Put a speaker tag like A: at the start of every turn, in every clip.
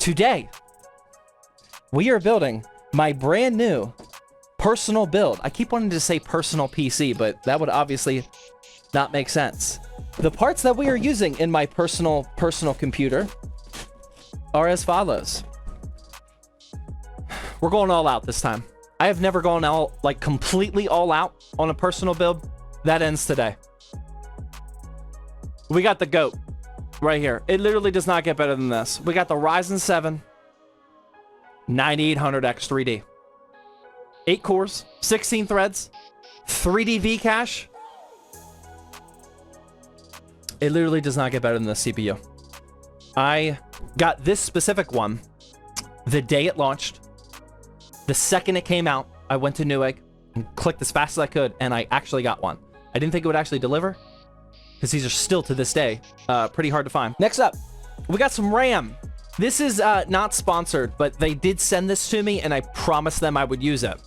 A: Today, we are building my brand new personal build. I keep wanting to say personal PC, but that would obviously not make sense. The parts that we are using in my personal computer are as follows. We're going all out this time. I have never gone all, like, completely all out on a personal build. That ends today. We got the GOAT right here. It literally does not get better than this. We got the Ryzen 7 9800X3D. 8 cores, 16 threads, 3D V cache. It literally does not get better than the CPU. I got this specific one the day it launched. The second it came out, I went to Newegg and clicked as fast as I could, and I actually got one. I didn't think it would actually deliver, because these are still, to this day, pretty hard to find. Next up, we got some RAM. This is not sponsored, but they did send this to me, and I promised them I would use it.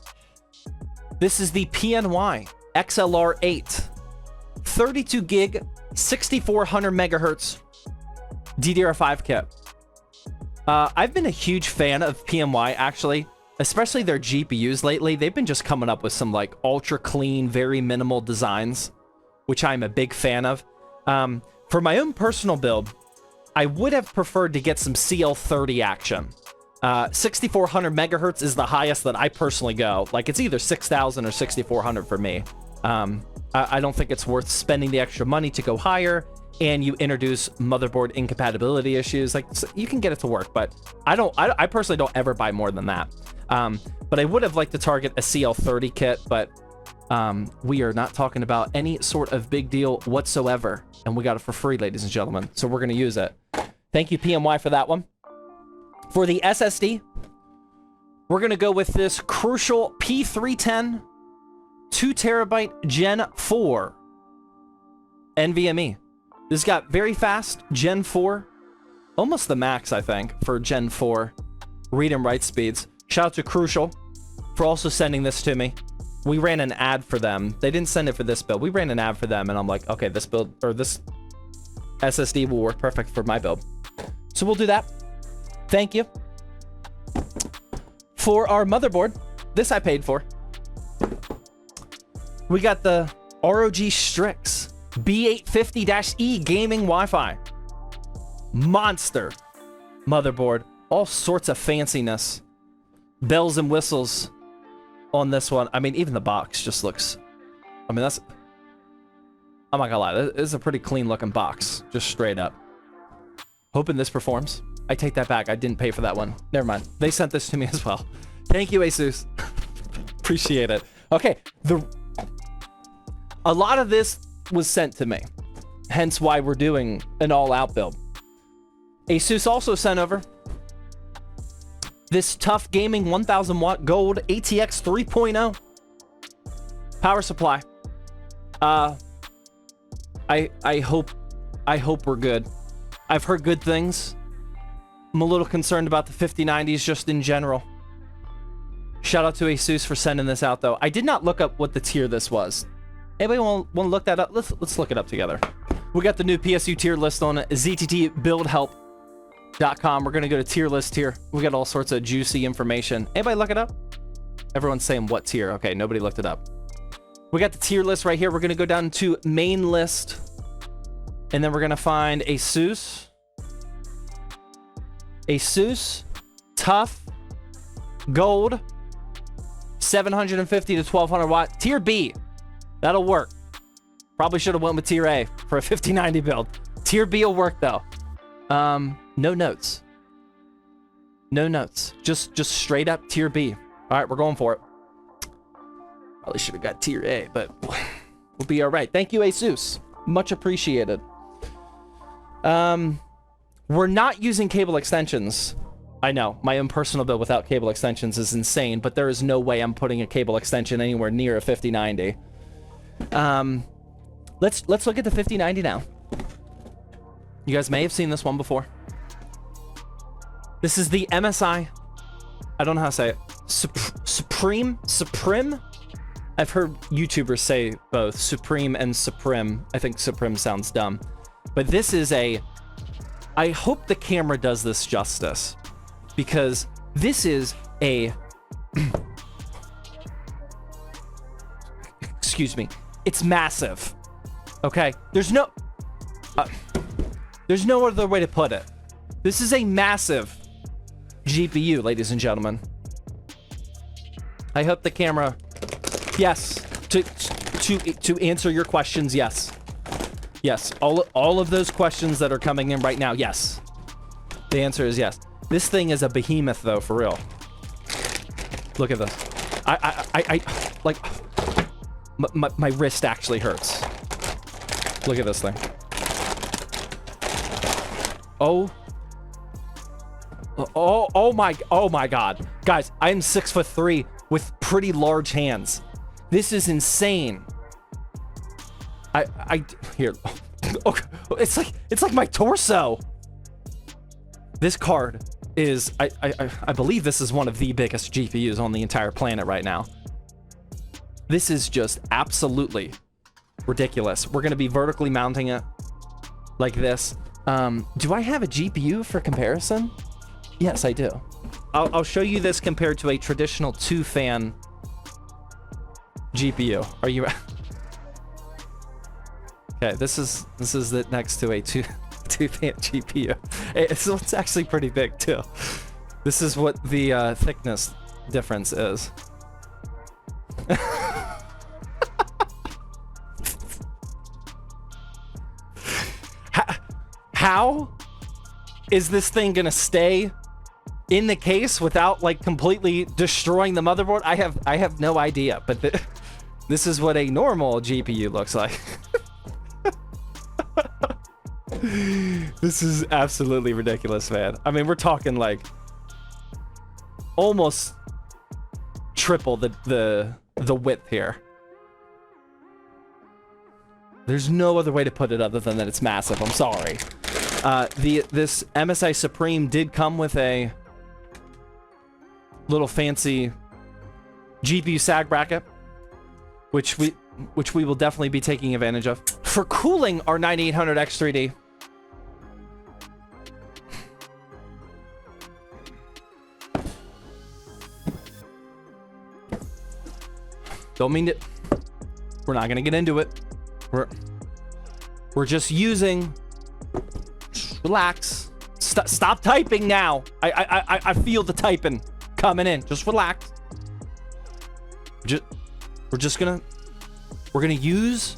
A: This is the PNY XLR8. 32 gig, 6400 megahertz DDR5 kit. I've been a huge fan of PMY, actually, especially their GPUs lately. They've been just coming up with some, like, ultra clean, very minimal designs, which I'm a big fan of. For my own personal build, I would have preferred to get some CL30 action. 6400 megahertz is the highest that I personally go. Like, it's either 6000 or 6400 for me. I don't think it's worth spending the extra money to go higher, and you introduce motherboard incompatibility issues. Like, you can get it to work, but I personally don't ever buy more than that. But I would have liked to target a CL30 kit, but we are not talking about any sort of big deal whatsoever, and we got it for free, ladies and gentlemen, so we're going to use it. Thank you, PMY, for that one. For the SSD, we're going to go with this Crucial P310 2 terabyte Gen 4 NVMe. This got very fast Gen 4, almost the max, I think, for Gen 4 read and write speeds. Shout out to Crucial for also sending this to me. We ran an ad for them. They didn't send it for this build. We ran an ad for them, and I'm like, okay, this build, or this SSD will work perfect for my build. So we'll do that. Thank you. For our motherboard, this I paid for. We got the ROG Strix B850-E gaming Wi-Fi. Monster motherboard. All sorts of fanciness. Bells and whistles on this one. I mean, even the box just looks... I mean, that's... I'm not gonna lie. This is a pretty clean looking box. Just straight up. Hoping this performs. I take that back. I didn't pay for that one. Never mind. They sent this to me as well. Thank you, Asus. Appreciate it. Okay. A lot of this was sent to me. Hence why we're doing an all-out build. Asus also sent over this tough gaming 1000 watt gold ATX 3.0 power supply. I hope we're good. I've heard good things. I'm a little concerned about the 5090s just in general. Shout out to Asus for sending this out, though. I did not look up what the tier this was. Anybody want to look that up? Let's look it up together. We got the new PSU tier list on zttbuildhelp.com. We're going to go to tier list here. We got all sorts of juicy information. Anybody look it up? Everyone's saying what tier? Okay, nobody looked it up. We got the tier list right here. We're going to go down to main list. And then we're going to find Asus. Asus. Tough. Gold. 750 to 1200 watt. Tier B. That'll work. Probably should have went with tier A for a 5090 build. Tier B will work though. No notes. No notes. Just straight up tier B. All right, we're going for it. Probably should have got tier A, but we'll be all right. Thank you, Asus. Much appreciated. We're not using cable extensions. I know, my own personal build without cable extensions is insane, but there is no way I'm putting a cable extension anywhere near a 5090. Let's look at the 5090 now. You guys may have seen this one before. This is the MSI. I don't know how to say it. Supreme? I've heard YouTubers say both Supreme and Supreme. I think Supreme sounds dumb. But this is a... I hope the camera does this justice. because this is a excuse me, it's massive. Okay, there's no other way to put it. This is a massive GPU, ladies and gentlemen. I hope the camera, yes, to answer your questions, yes. Yes, all of those questions that are coming in right now, yes. The answer is yes. This thing is a behemoth, though, for real. Look at this. I like, my wrist actually hurts. Look at this thing. Oh my God. Guys, I am 6'3" with pretty large hands. This is insane. Here. Oh, it's like my torso. This card is, I believe this is one of the biggest GPUs on the entire planet right now. This is just absolutely ridiculous. We're going to be vertically mounting it like this. Do I have a GPU for comparison? Yes, I do. I'll show you this compared to a traditional 2-fan GPU. Are you? Okay, this is the next to a 2-fan GPU. It's actually pretty big too. This is what the thickness difference is. How is this thing gonna stay in the case without like completely destroying the motherboard? I have no idea, but this is what a normal GPU looks like. This is absolutely ridiculous, man. I mean, we're talking like almost triple the width here. There's no other way to put it other than that it's massive. I'm sorry. This MSI Supreme did come with a little fancy GPU sag bracket, which we will definitely be taking advantage of for cooling our 9800X3D. Don't mean to. We're not gonna get into it. We're just using. Just relax. Stop typing now. I feel the typing coming in. Just relax. We're gonna use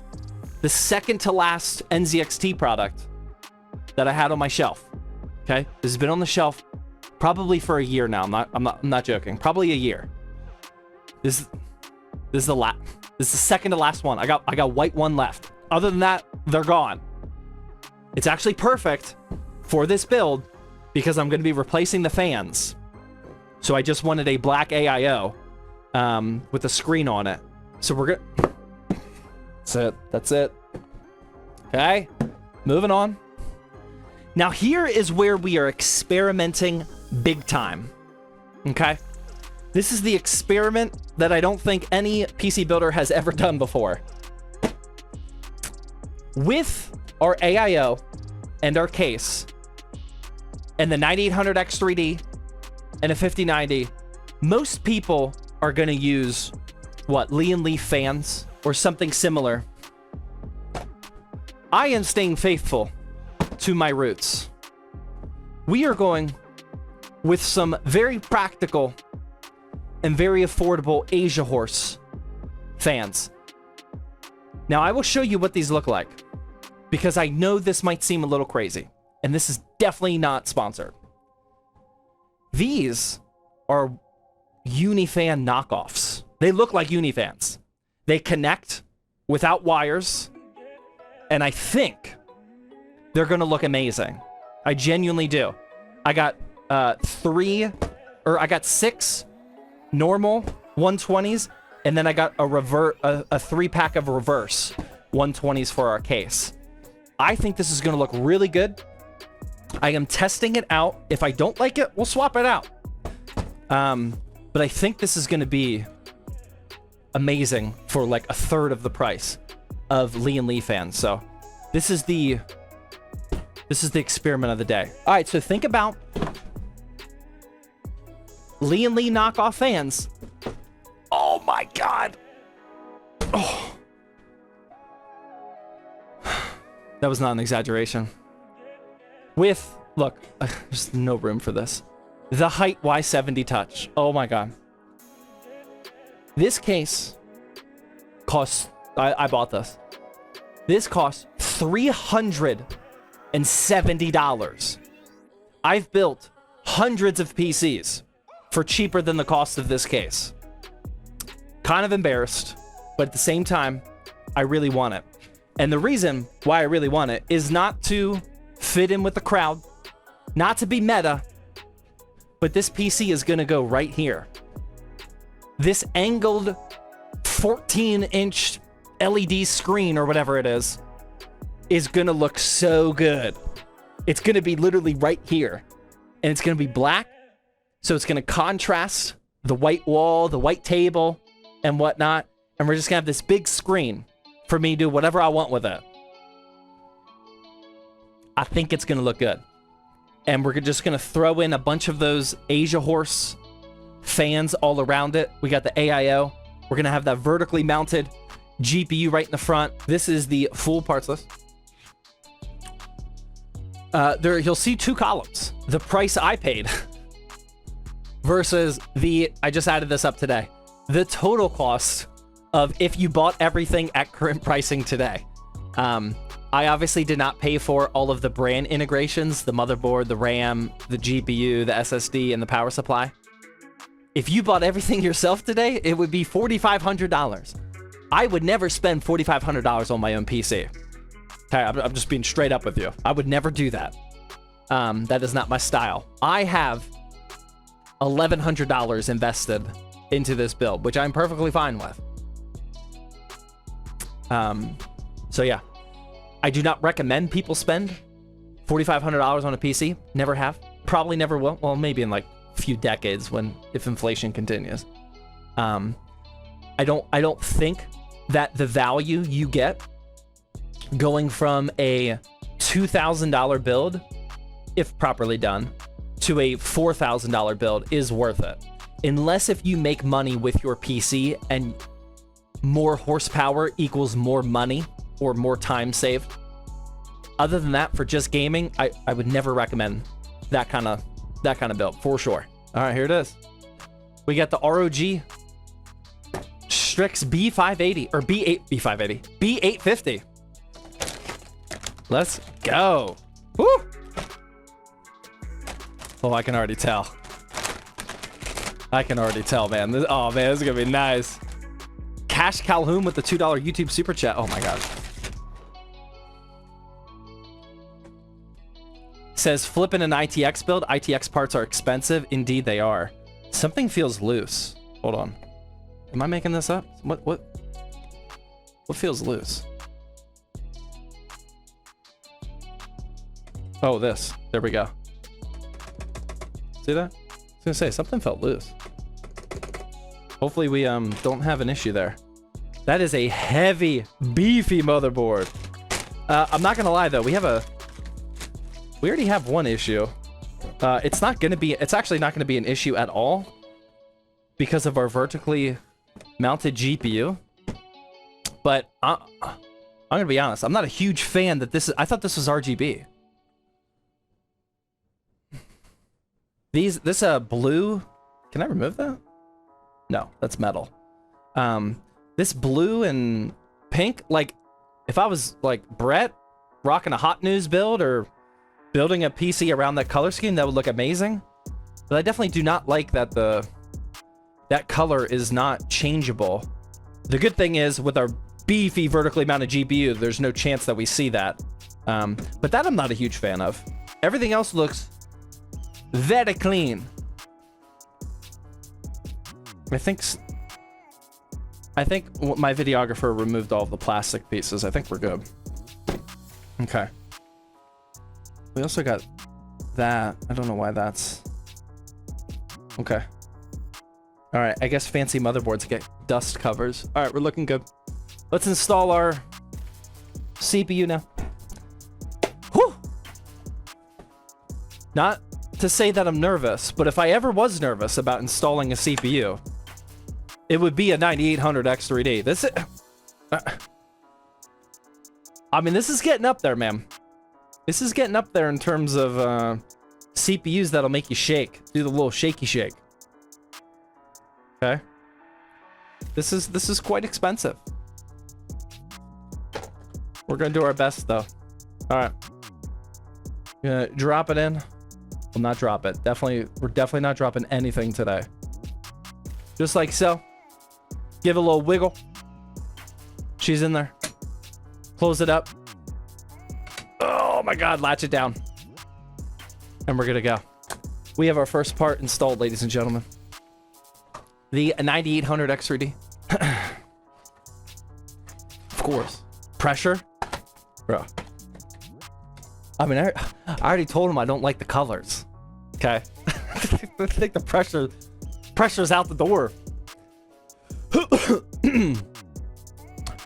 A: the second to last NZXT product that I had on my shelf. Okay, this has been on the shelf probably for a year now. I'm not joking. Probably a year. This is the second to last one. I got white one left. Other than that, they're gone. It's actually perfect for this build because I'm going to be replacing the fans. So I just wanted a black AIO with a screen on it. So we're good. That's it. Okay, moving on. Now here is where we are experimenting big time. Okay, this is the experiment that I don't think any PC builder has ever done before. With our AIO and our case and the 9800X3D and a 5090, most people are going to use what, Lee and Lee fans or something similar. I am staying faithful to my roots. We are going with some very practical and very affordable Asia Horse fans. Now I will show you what these look like because I know this might seem a little crazy and this is definitely not sponsored. These are Unifan knockoffs. They look like Unifans. They connect without wires and I think they're gonna look amazing. I genuinely do. I got I got 6 normal 120s, and then I got a 3-pack of reverse 120s for our case. I think this is gonna look really good. I am testing it out. If I don't like it, we'll swap it out. But I think this is gonna be amazing for like a third of the price of Lee and Lee fans. So this is the experiment of the day. All right, so think about Lee and Lee knockoff fans. Oh my God. Oh. That was not an exaggeration. With, look, there's no room for this. The Hyte Y70 Touch. Oh my God. This case costs, I bought this. This costs $370. I've built hundreds of PCs for cheaper than the cost of this case. Kind of embarrassed, but at the same time, I really want it. And the reason why I really want it is not to fit in with the crowd, not to be meta, but this PC is gonna go right here. This angled 14-inch LED screen or whatever it is gonna look so good. It's gonna be literally right here. And it's gonna be black, so it's gonna contrast the white wall, the white table, and whatnot. And we're just gonna have this big screen for me to do whatever I want with it. I think it's gonna look good. And we're just gonna throw in a bunch of those Asia Horse fans all around it. We got the AIO. We're gonna have that vertically mounted GPU right in the front. This is the full parts list. There, you'll see two columns. The price I paid versus I just added this up today. The total cost of if you bought everything at current pricing today. I obviously did not pay for all of the brand integrations, the motherboard, the RAM, the GPU, the SSD, and the power supply. If you bought everything yourself today, it would be $4,500. I would never spend $4,500 on my own PC. Okay, I'm just being straight up with you. I would never do that. That is not my style. I have $1,100 invested into this build, which I'm perfectly fine with. So yeah, I do not recommend people spend $4,500 on a PC. Never have. Probably never will. Well, maybe in like a few decades if inflation continues. I don't think that the value you get going from a $2,000 build, if properly done, to a $4,000 build is worth it. Unless if you make money with your PC and more horsepower equals more money or more time saved. Other than that, for just gaming, I would never recommend that kind of build for sure. All right, here it is. We got the ROG Strix B580 or B850. Let's go. Woo! Oh, I can already tell. Man. Oh man, this is gonna be nice. Cash Calhoun with the $2 YouTube super chat. Oh my god. Says flipping an ITX build. ITX parts are expensive. Indeed they are. Something feels loose. Hold on. Am I making this up? What feels loose? Oh, this. There we go. See that? I was gonna say something felt loose. Hopefully we don't have an issue there. That is a heavy, beefy motherboard. I'm not gonna lie though, we already have one issue. It's actually not gonna be an issue at all because of our vertically mounted GPU. But I'm gonna be honest, I'm not a huge fan that I thought this was RGB. This blue, can I remove that? No, that's metal. This blue and pink, like if I was like Brett rocking a Hot News build or building a PC around that color scheme, that would look amazing. But I definitely do not like that that color is not changeable. The good thing is with our beefy vertically mounted GPU, there's no chance that we see that. But that I'm not a huge fan of. Everything else looks very clean. I think my videographer removed all of the plastic pieces. I think we're good. Okay. We also got that. I don't know why that's... Okay. All right, I guess fancy motherboards get dust covers. All right, we're looking good. Let's install our CPU now. Whew! Not to say that I'm nervous, but if I ever was nervous about installing a CPU, it would be a 9800X3D. This is... I mean, this is getting up there, man. This is getting up there in terms of CPUs that'll make you shake. Do the little shaky shake. Okay. This is quite expensive. We're gonna do our best, though. All right. Gonna drop it in. Well, not drop it. We're definitely not dropping anything today. Just like so. Give it a little wiggle. She's in there. Close it up. Oh my God, latch it down. And we're gonna go. We have our first part installed, ladies and gentlemen. The 9800X3D. Of course. Pressure. Bro. I mean, I already told him I don't like the colors. Okay. I think the pressure's out the door.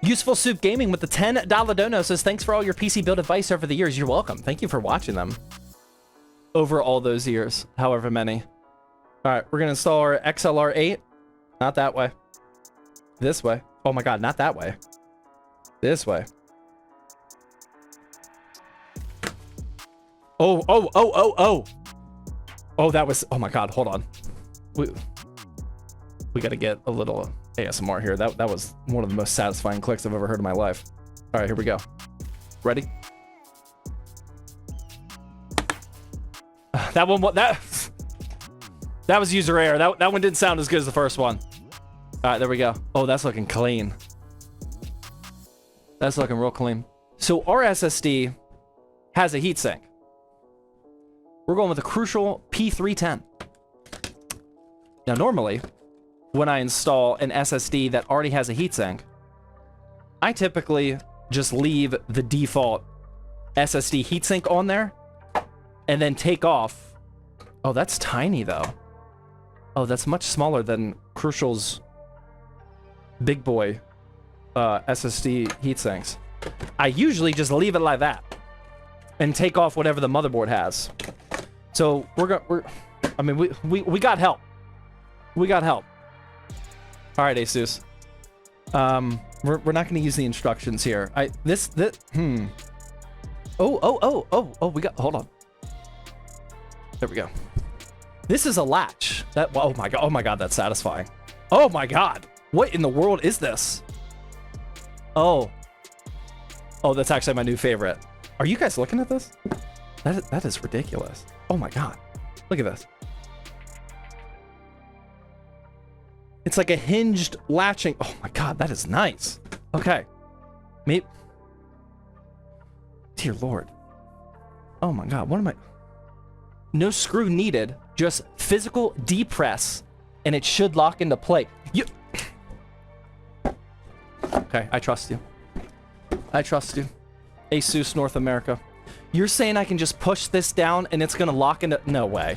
A: Useful Soup Gaming with the $10 dono says, thanks for all your PC build advice over the years. You're welcome. Thank you for watching them. Over all those years, however many. All right, we're going to install our XLR8. Not that way. This way. Oh my God, not that way. This way. Oh. Oh, that was... Oh my God, hold on. We got to get a little ASMR here. That was one of the most satisfying clicks I've ever heard in my life. All right, here we go. Ready? That one... That was user error. That one didn't sound as good as the first one. All right, there we go. Oh, that's looking clean. That's looking real clean. So our SSD has a heatsink. We're going with a Crucial P310. Now, normally, when I install an SSD that already has a heatsink, I typically just leave the default SSD heatsink on there and then take off. Oh, that's tiny, though. Oh, that's much smaller than Crucial's big boy SSD heatsinks. I usually just leave it like that and take off whatever the motherboard has. So I mean, we got help. We got help. All right, Asus. We're not going to use the instructions here. Oh, we got, hold on. There we go. This is a latch. Oh my God, that's satisfying. Oh my God. What in the world is this? Oh, that's actually my new favorite. Are you guys looking at this? That is ridiculous. Oh my God. Look at this. It's like a hinged latching. Oh my God, that is nice. Okay. Maybe. Dear Lord. Oh my God, what am I? No screw needed, just physical depress, and it should lock into place. Okay, I trust you. I trust you. Asus North America. You're saying I can just push this down and it's gonna lock into... No way.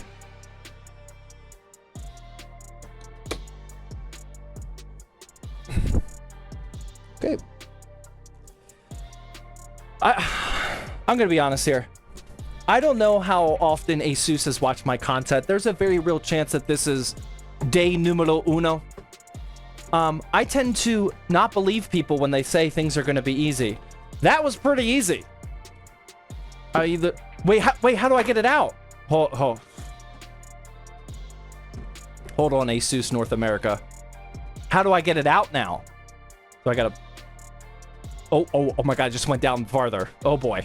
A: Okay. I'm gonna be honest here. I don't know how often Asus has watched my content. There's a very real chance that this is day numero uno. I tend to not believe people when they say things are gonna be easy. That was pretty easy. Wait, how do I get it out? Hold on, Asus North America. How do I get it out now? So I gotta... Oh my God, it just went down farther. Oh boy.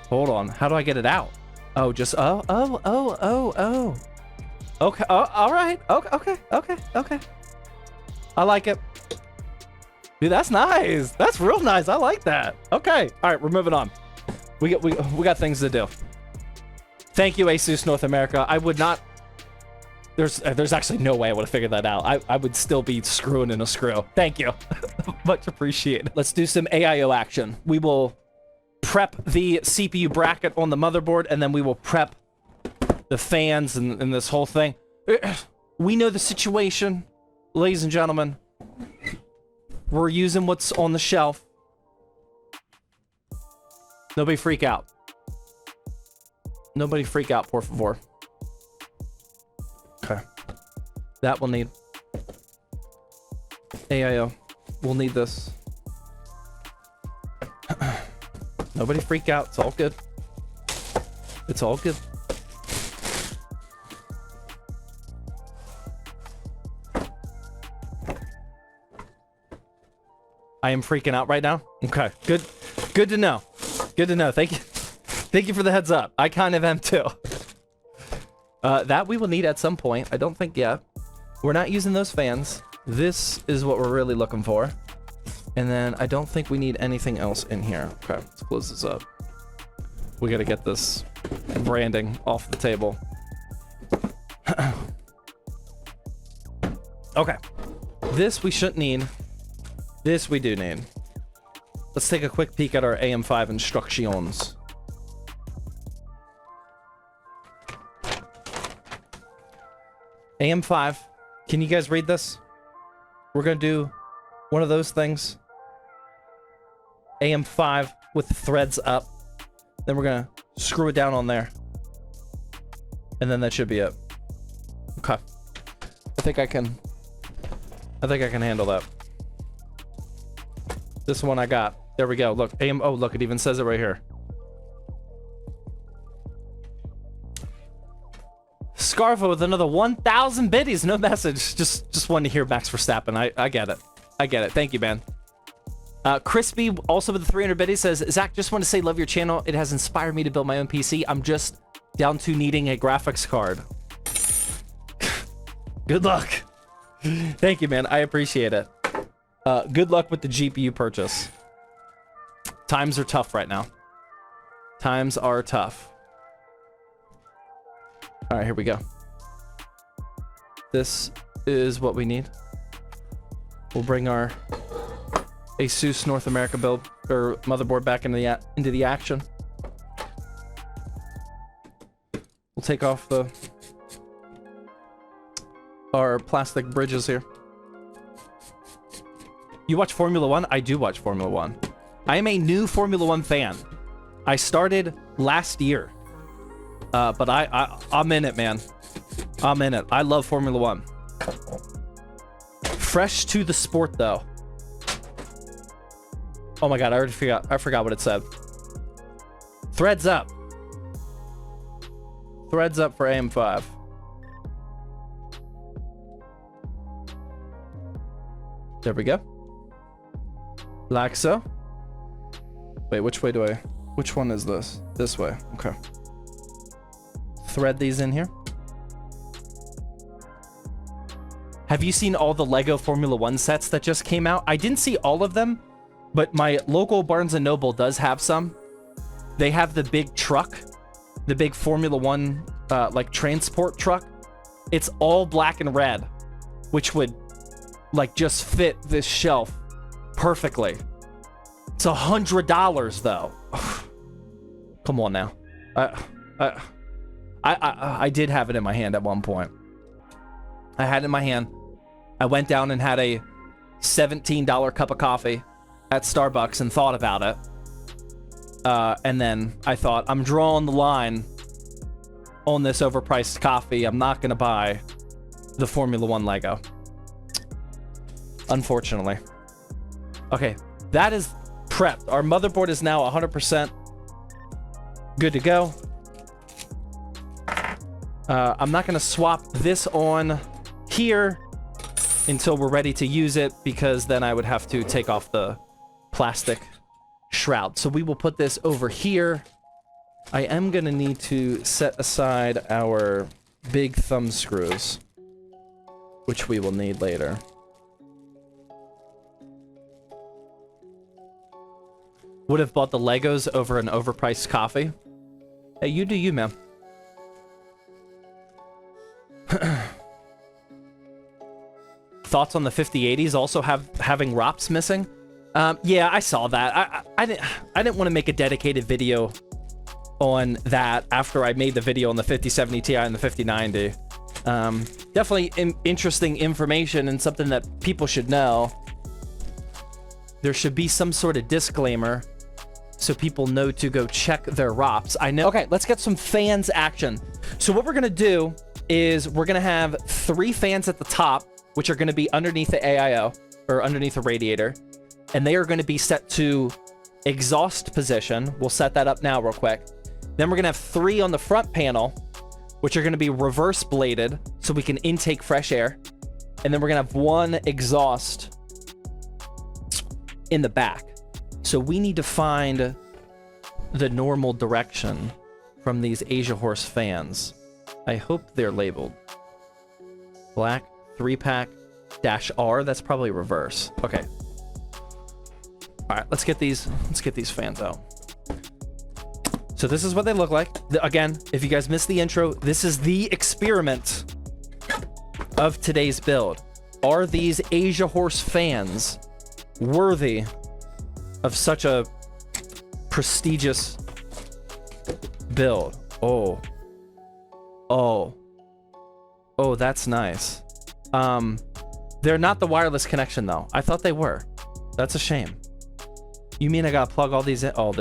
A: Hold on, how do I get it out? Oh, just, oh. Okay, all right, okay. I like it. Dude, that's nice. That's real nice. I like that. Okay. All right, we're moving on. We got things to do. Thank you, Asus North America. I would not... There's actually no way I would have figured that out. I would still be screwing in a screw. Thank you. Much appreciated. Let's do some AIO action. We will prep the CPU bracket on the motherboard, and then we will prep the fans and this whole thing. We know the situation, ladies and gentlemen. We're using what's on the shelf. Nobody freak out. Nobody freak out, por favor. Okay. That we'll need. AIO. We'll need this. Nobody freak out. It's all good. It's all good. I am freaking out right now. Okay, good. Good to know. Good to know. Thank you. Thank you for the heads up. I kind of am too. That we will need at some point. I don't think yet. We're not using those fans. This is what we're really looking for. And then I don't think we need anything else in here. Okay, let's close this up. We gotta get this branding off the table. Okay. This we shouldn't need. This we do need. Let's take a quick peek at our AM5 instructions. AM5. Can you guys read this? We're gonna do one of those things. AM5 with the threads up. Then we're gonna screw it down on there. And then that should be it. Okay. I think I can handle that. This one I got. There we go. Look, AM. Oh, look, it even says it right here. Scarvo with another 1,000 biddies. No message. Just wanted to hear Max Verstappen. I get it. I get it. Thank you, man. Crispy, also with the 300 biddies, says, Zach, just want to say love your channel. It has inspired me to build my own PC. I'm just down to needing a graphics card. Good luck. Thank you, man. I appreciate it. Good luck with the GPU purchase. Times are tough right now. Times are tough. All right, here we go. This is what we need. We'll bring our Asus North America build or motherboard back into the action. We'll take off our plastic bridges here. You watch Formula One? I do watch Formula One. I am a new Formula One fan. I started last year. But I'm in it, man. I'm in it. I love Formula One. Fresh to the sport, though. Oh my god, I already forgot. I forgot what it said. Threads up. Threads up for AM5. There we go. Like so. Wait, which way do I... Which one is this? This way. Okay. Thread these in here. Have you seen all the Lego Formula One sets that just came out? I didn't see all of them, but my local Barnes & Noble does have some. They have the big truck, the big Formula One like transport truck. It's all black and red, which would like just fit this shelf perfectly. It's $100 though. Come on now. I did have it in my hand at one point. I had it in my hand. I went down and had a $17 cup of coffee at Starbucks and thought about it. And then I thought, I'm drawing the line on this overpriced coffee. I'm not going to buy the Formula One Lego. Unfortunately. Okay, that is prepped. Our motherboard is now 100% good to go. I'm not going to swap this on here until we're ready to use it, because then I would have to take off the plastic shroud. So we will put this over here. I am going to need to set aside our big thumb screws, which we will need later. Would have bought the Legos over an overpriced coffee. Hey, you do you, man. Thoughts on the 5080s also having ROPs missing? Yeah, I saw that. I didn't want to make a dedicated video on that after I made the video on the 5070 Ti and the 5090. Definitely interesting information and something that people should know. There should be some sort of disclaimer so people know to go check their ROPs. I know. Okay, let's get some fans action. So what we're gonna do is we're gonna have 3 fans at the top, which are gonna be underneath the AIO, or underneath the radiator, and they are gonna be set to exhaust position. We'll set that up now real quick. Then we're gonna have 3 on the front panel, which are gonna be reverse bladed, so we can intake fresh air. And then we're gonna have 1 exhaust in the back. So we need to find the normal direction from these Asia Horse fans. I hope they're labeled. Black 3-pack -R, that's probably reverse. Okay. All right, let's get these fans out. So this is what they look like. Again, if you guys missed the intro, this is the experiment of today's build. Are these Asia Horse fans worthy of such a prestigious build? Oh, that's nice. They're not the wireless connection though. I thought they were. That's a shame. You mean I gotta plug all these in? Oh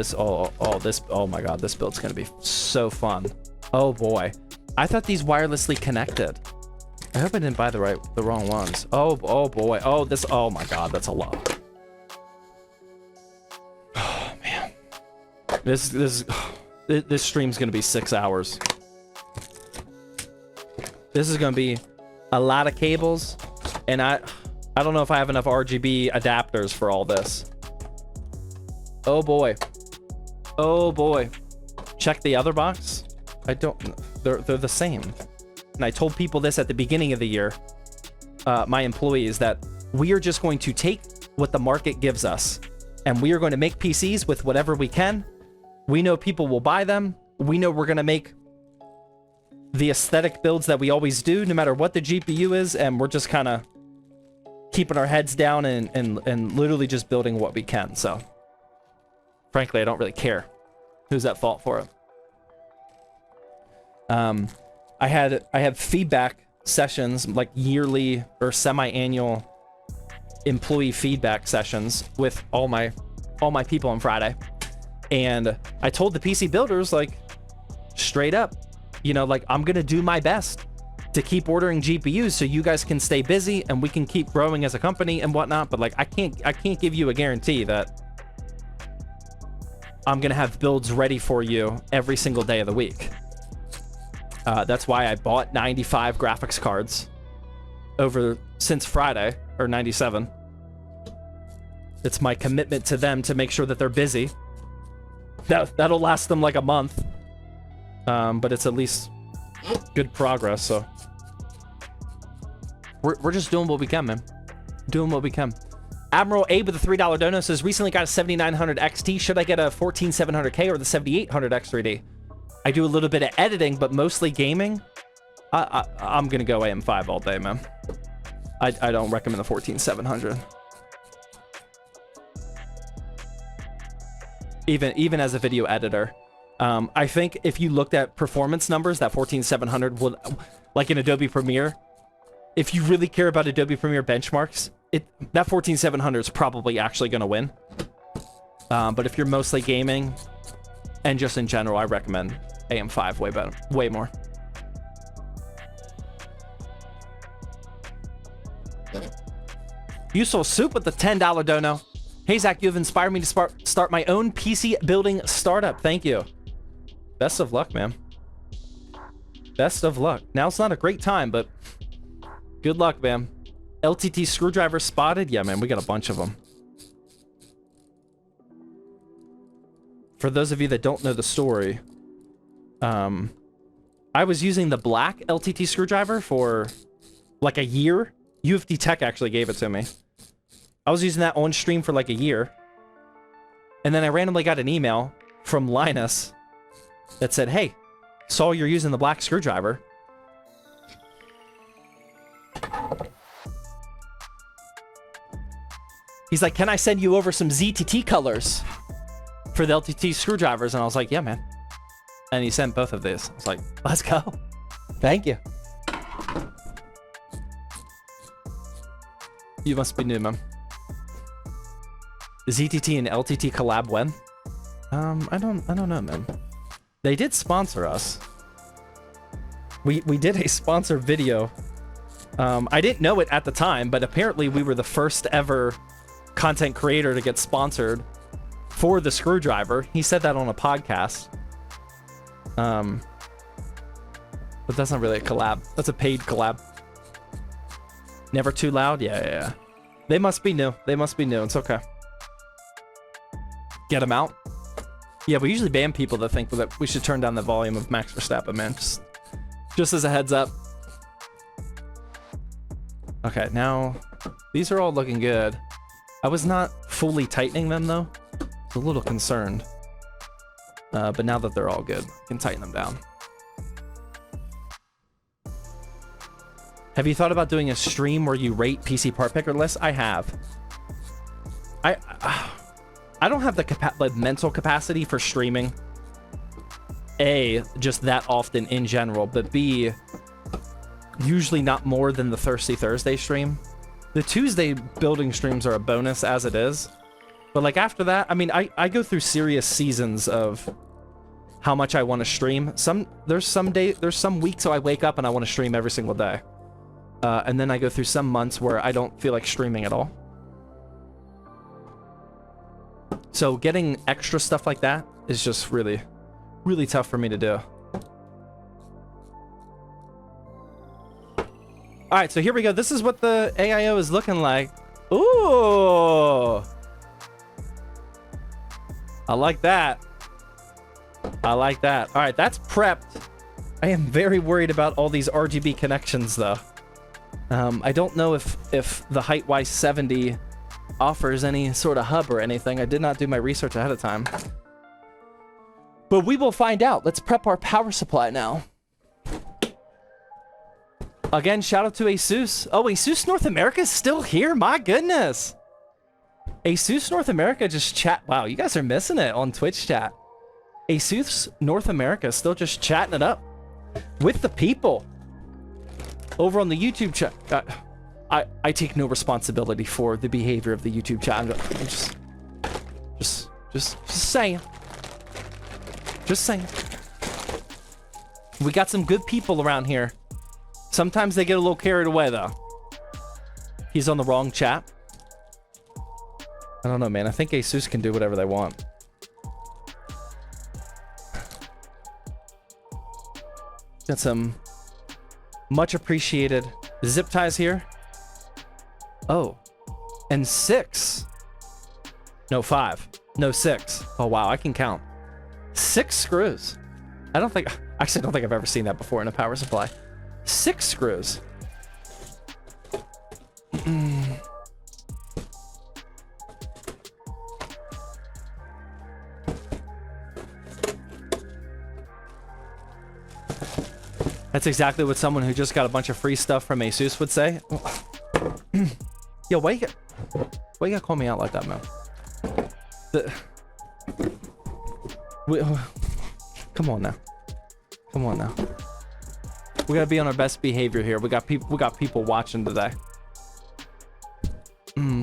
A: my god, this build's gonna be so fun. Oh boy. I thought these wirelessly connected. I hope I didn't buy the wrong ones. Oh boy. Oh my god, that's a lot. Oh man. This stream's gonna be 6 hours. This is gonna be a lot of cables, and I don't know if I have enough RGB adapters for all this. Oh boy. Oh boy. Check the other box. They're the same. And I told people this at the beginning of the year, my employees, that we are just going to take what the market gives us, and we are going to make PCs with whatever we can. We know people will buy them. We know we're going to make the aesthetic builds that we always do, no matter what the GPU is, and we're just kind of keeping our heads down and literally just building what we can. So frankly, I don't really care who's at fault for it. I have feedback sessions, like yearly or semi-annual employee feedback sessions with all my people on Friday. And I told the PC builders, like, straight up, you know, like, I'm gonna do my best to keep ordering GPUs so you guys can stay busy and we can keep growing as a company and whatnot. But like, I can't give you a guarantee that I'm gonna have builds ready for you every single day of the week. That's why I bought 95 graphics cards since Friday, or 97. It's my commitment to them to make sure that they're busy. That'll last them like a month. But it's at least good progress, so. We're just doing what we can, man. Doing what we can. Admiral A with a $3 dono says, recently got a 7900 XT. Should I get a 14700K or the 7800 X3D? I do a little bit of editing, but mostly gaming. I'm gonna go AM5 all day, man. I don't recommend the 14700. Even as a video editor. I think if you looked at performance numbers, that 14700 would, like in Adobe Premiere, if you really care about Adobe Premiere benchmarks, that 14700 is probably actually going to win. But if you're mostly gaming and just in general, I recommend AM5 way better, way more. Useful Soup with the $10 dono. Hey Zach, you have inspired me to start my own PC building startup. Thank you. Best of luck, man. Best of luck. Now it's not a great time, but good luck, man. LTT screwdriver spotted? Yeah, man, we got a bunch of them. For those of you that don't know the story, I was using the black LTT screwdriver for like a year. UFD Tech actually gave it to me. I was using that on stream for like a year. And then I randomly got an email from Linus that said, hey, saw you're using the black screwdriver. He's like, can I send you over some ZTT colors for the LTT screwdrivers? And I was like, yeah, man. And he sent both of these. I was like, let's go. Thank you. You must be new, man. ZTT and LTT collab when? I don't know, man. They did sponsor us. We did a sponsor video. I didn't know it at the time, but apparently we were the first ever content creator to get sponsored for the screwdriver. He said that on a podcast. But that's not really a collab. That's a paid collab. Never too loud? Yeah. They must be new. It's okay. Get them out. Yeah, we usually ban people that think that we should turn down the volume of Max Verstappen, man. Just as a heads up. Okay, now these are all looking good. I was not fully tightening them though. I was a little concerned. But now that they're all good, I can tighten them down. Have you thought about doing a stream where you rate PC part picker lists? I have. I don't have the mental capacity for streaming. A, just that often in general, but B, usually not more than the Thirsty Thursday stream. The Tuesday building streams are a bonus as it is. But like after that, I mean, I go through serious seasons of how much I want to stream. There's some weeks so I wake up and I want to stream every single day. And then I go through some months where I don't feel like streaming at all. So getting extra stuff like that is just really, really tough for me to do. All right, so here we go. This is what the AIO is looking like. Ooh. I like that. I like that. All right, that's prepped. I am very worried about all these RGB connections, though. I don't know if the Hyte Y70 offers any sort of hub or anything. I did not do my research ahead of time. But we will find out. Let's prep our power supply now. Again, shout out to ASUS. Oh, ASUS North America is still here? My goodness. ASUS North America just chat. Wow, you guys are missing it on Twitch chat. ASUS North America still just chatting it up with the people over on the YouTube chat. I take no responsibility for the behavior of the YouTube chat. I'm just saying. Just saying. We got some good people around here. Sometimes they get a little carried away, though. He's on the wrong chat. I don't know, man. I think ASUS can do whatever they want. Got some much appreciated zip ties here. Oh, and 6. No, 5. No, 6. Oh, wow. I can count. 6 screws. Actually, I don't think I've ever seen that before in a power supply. 6 screws. That's exactly what someone who just got a bunch of free stuff from ASUS would say. Yo, why you gotta call me out like that, man? Come on now. Come on now. We gotta be on our best behavior here. We got people watching today.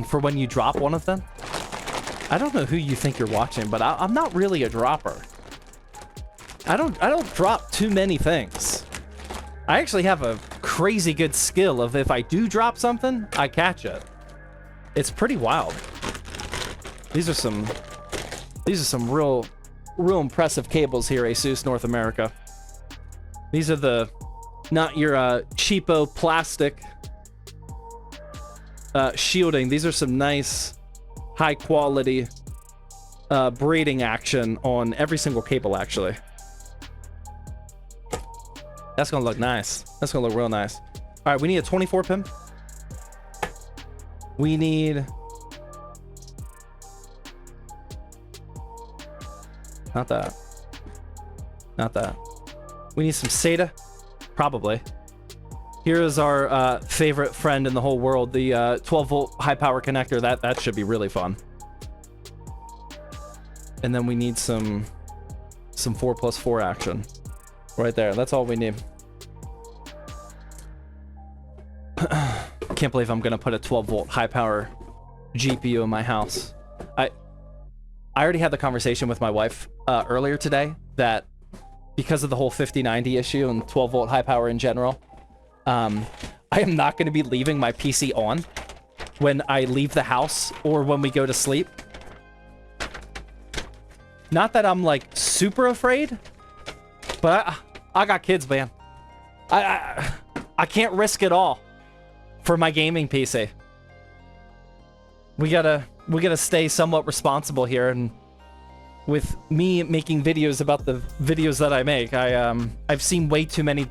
A: For when you drop one of them. I don't know who you think you're watching, but I'm not really a dropper. I don't drop too many things. I actually have a crazy good skill of if I do drop something, I catch it. It's pretty wild. These are some real impressive cables here, ASUS North America. These are the not your cheapo plastic shielding. These are some nice high quality braiding action on every single cable, actually. That's gonna look nice. That's gonna look real nice. All right, we need a 24 pin. We need... Not that. Not that. We need some SATA. Probably. Here is our favorite friend in the whole world, the 12-volt high-power connector. That should be really fun. And then we need some 4+4 action. Right there. That's all we need. Can't believe I'm gonna put a 12-volt high-power GPU in my house. I already had the conversation with my wife earlier today that because of the whole 5090 issue and 12 volt high power in general, I am not going to be leaving my PC on when I leave the house or when we go to sleep. Not that I'm like super afraid, but I got kids, man. I can't risk it all for my gaming PC. We gotta stay somewhat responsible here, and with me making videos about the videos that I make, I've seen way too many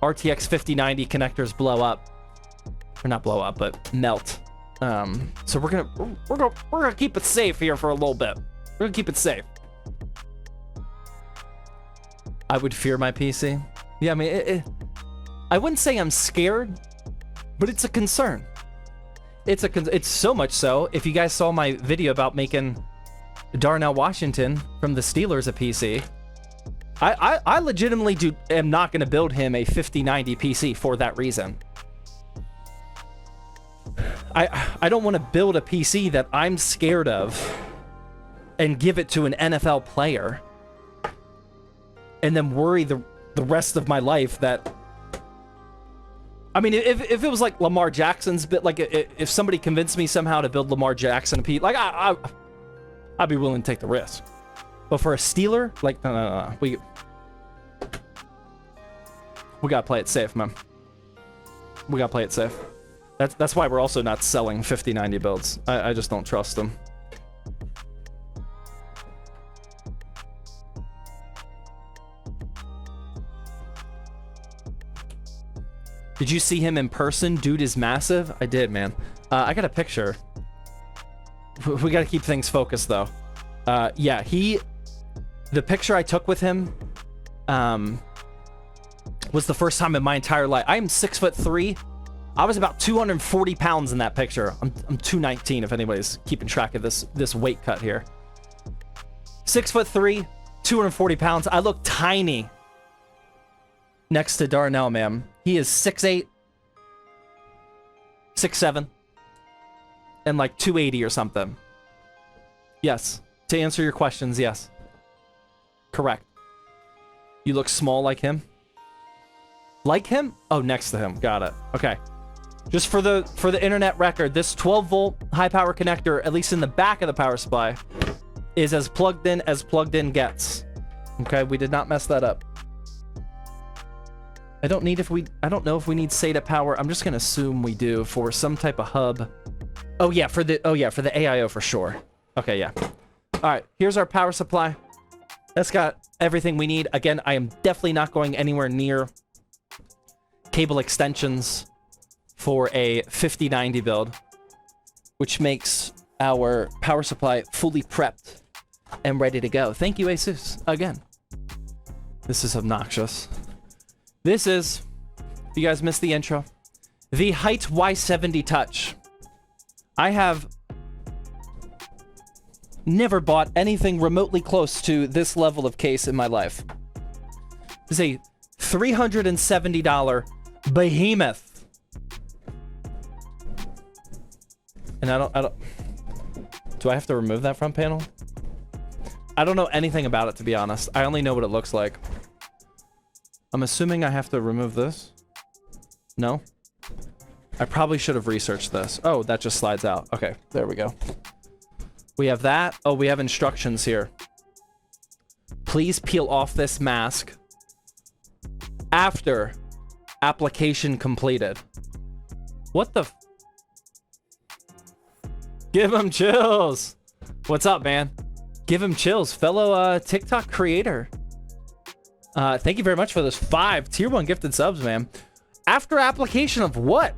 A: RTX 5090 connectors blow up, or not blow up, but melt. So we're gonna keep it safe here for a little bit. We're gonna keep it safe. I would fear my PC. Yeah, I mean, I wouldn't say I'm scared, but it's a concern. It's so much so. If you guys saw my video about making Darnell Washington from the Steelers a PC, I legitimately am not going to build him a 5090 PC for that reason. I don't want to build a PC that I'm scared of and give it to an NFL player and then worry the rest of my life that... I mean, if it was like Lamar Jackson's bit, like if somebody convinced me somehow to build Lamar Jackson a PC, like I'd be willing to take the risk. But for a Steeler, like no. We gotta play it safe, man. We gotta play it safe. That's why we're also not selling 5090 builds. I just don't trust them. Did you see him in person? Dude is massive. I did, man. I got a picture. We got to keep things focused, though. Yeah, the picture I took with him was the first time in my entire life. I am 6'3". I was about 240 pounds in that picture. I'm 219 if anybody's keeping track of this weight cut here. 6'3", 240 pounds. I look tiny next to Darnell, man. He is 6'8", 6'7", and like 280 or something. Yes. To answer your questions, yes. Correct. You look small like him? Like him? Oh, next to him. Got it. Okay. Just for the internet record, this 12 volt high power connector, at least in the back of the power supply, is as plugged in gets. Okay, we did not mess that up. I don't know if we need SATA power. I'm just gonna assume we do for some type of hub. Oh yeah, for the AIO for sure. Okay, yeah. All right, here's our power supply. That's got everything we need. Again, I am definitely not going anywhere near cable extensions for a 5090 build, which makes our power supply fully prepped and ready to go. Thank you, Asus, again. This is obnoxious. This is, if you guys missed the intro, the Hyte Y70 Touch. I have never bought anything remotely close to this level of case in my life. This is a $370 behemoth. And I don't... Do I have to remove that front panel? I don't know anything about it, to be honest. I only know what it looks like. I'm assuming I have to remove this. No? I probably should have researched this. Oh, that just slides out. Okay, there we go. We have that. Oh, we have instructions here. Please peel off this mask after application completed. What the... Give him chills. What's up, man? Give him chills, fellow TikTok creator. Thank you very much for those 5 tier 1 gifted subs, man. After application of what?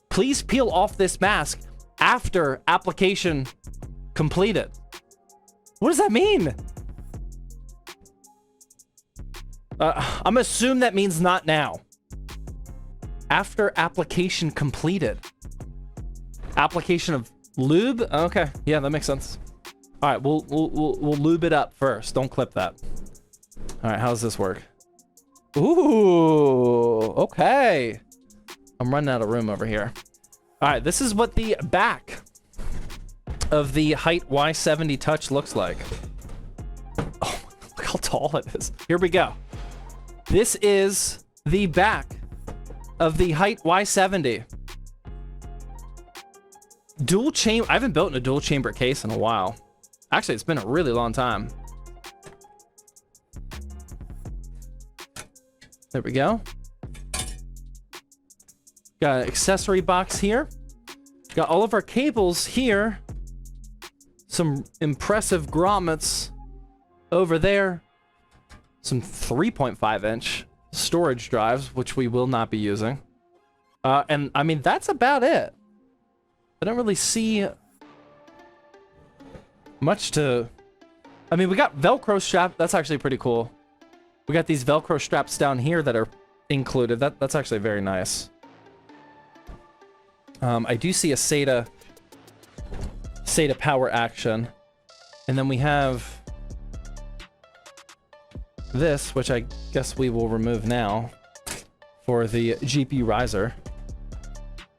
A: Please peel off this mask after application completed. What does that mean? I'm assuming that means not now. After application completed. Application of lube? Okay, yeah, that makes sense. All right, we'll lube it up first. Don't clip that. All right, how does this work? Ooh, okay. I'm running out of room over here. All right, this is what the back of the Hyte Y70 Touch looks like. Oh, look how tall it is. Here we go. This is the back of the Hyte Y70. Dual chamber. I haven't built in a dual chamber case in a while. Actually, it's been a really long time. There we go. Got an accessory box here. Got all of our cables here. Some impressive grommets over there. Some 3.5-inch storage drives, which we will not be using. And I mean, that's about it. I don't really see much to... I mean, we got Velcro strap. That's actually pretty cool. We got these Velcro straps down here that are included. That's actually very nice. I do see a SATA power action. And then we have this, which I guess we will remove now for the GPU riser.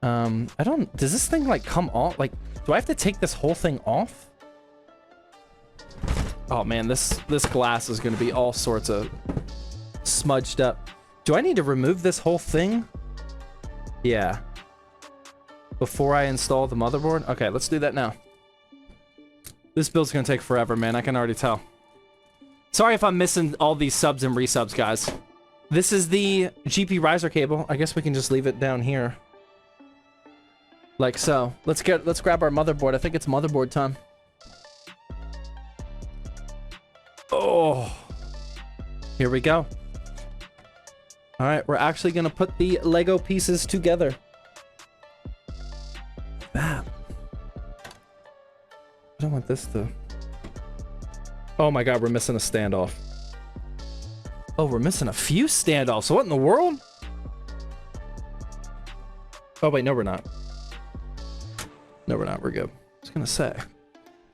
A: Does this thing like come off? Like, do I have to take this whole thing off? Oh man, this glass is gonna be all sorts of smudged up. Do I need to remove this whole thing? Yeah. Before I install the motherboard? Okay, let's do that now. This build's gonna take forever, man. I can already tell. Sorry if I'm missing all these subs and resubs, guys. This is the GPU riser cable. I guess we can just leave it down here. Like so. Let's grab our motherboard. I think it's motherboard time. Oh. Here we go. All right, we're actually gonna put the Lego pieces together. That. I don't want this to... Oh my god, we're missing a standoff. Oh, we're missing a few standoffs. What in the world? Oh wait, no we're not. No we're not, we're good. I was gonna say.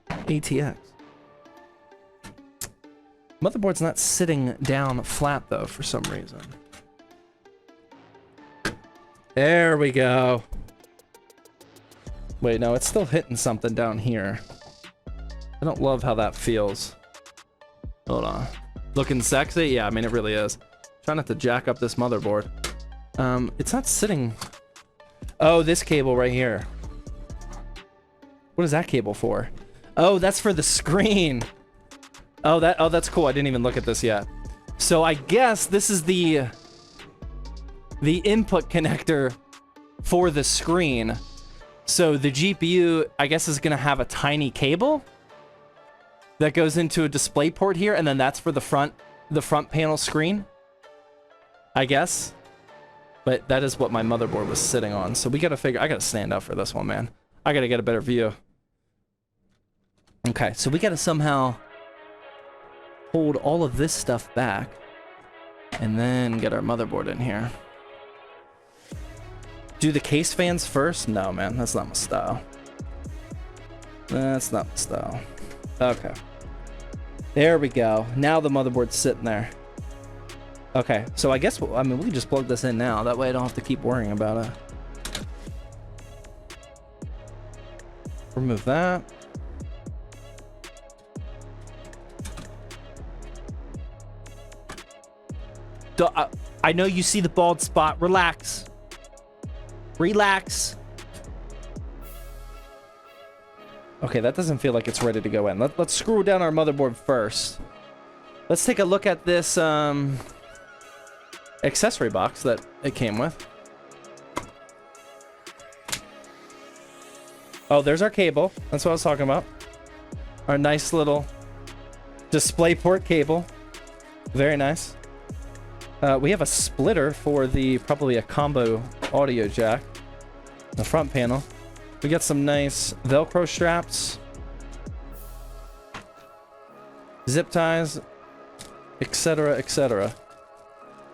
A: ATX. Motherboard's not sitting down flat though for some reason. There we go. Wait, no, it's still hitting something down here. I don't love how that feels. Hold on. Looking sexy? Yeah, I mean, it really is. Try not to jack up this motherboard. It's not sitting... Oh, this cable right here. What is that cable for? Oh, that's for the screen. Oh, that's cool. I didn't even look at this yet. So I guess this is the input connector for the screen. So the GPU, I guess, is gonna have a tiny cable that goes into a display port here, and then that's for the front panel screen, I guess. But that is what my motherboard was sitting on. So we gotta figure, I gotta stand up for this one, man. I gotta get a better view. Okay, so we gotta somehow hold all of this stuff back and then get our motherboard in here. Do the case fans first? No, man, that's not my style. That's not my style. Okay. There we go. Now the motherboard's sitting there. Okay, so I guess, I mean, we can just plug this in now. That way I don't have to keep worrying about it. Remove that. I know you see the bald spot. Relax. Relax. Okay, that doesn't feel like it's ready to go in. Let's screw down our motherboard first. Let's take a look at this accessory box that it came with. Oh, there's our cable. That's what I was talking about. Our nice little DisplayPort cable. Very nice. We have a splitter for probably a combo audio jack. The front panel. We got some nice Velcro straps. Zip ties. Etc, etc.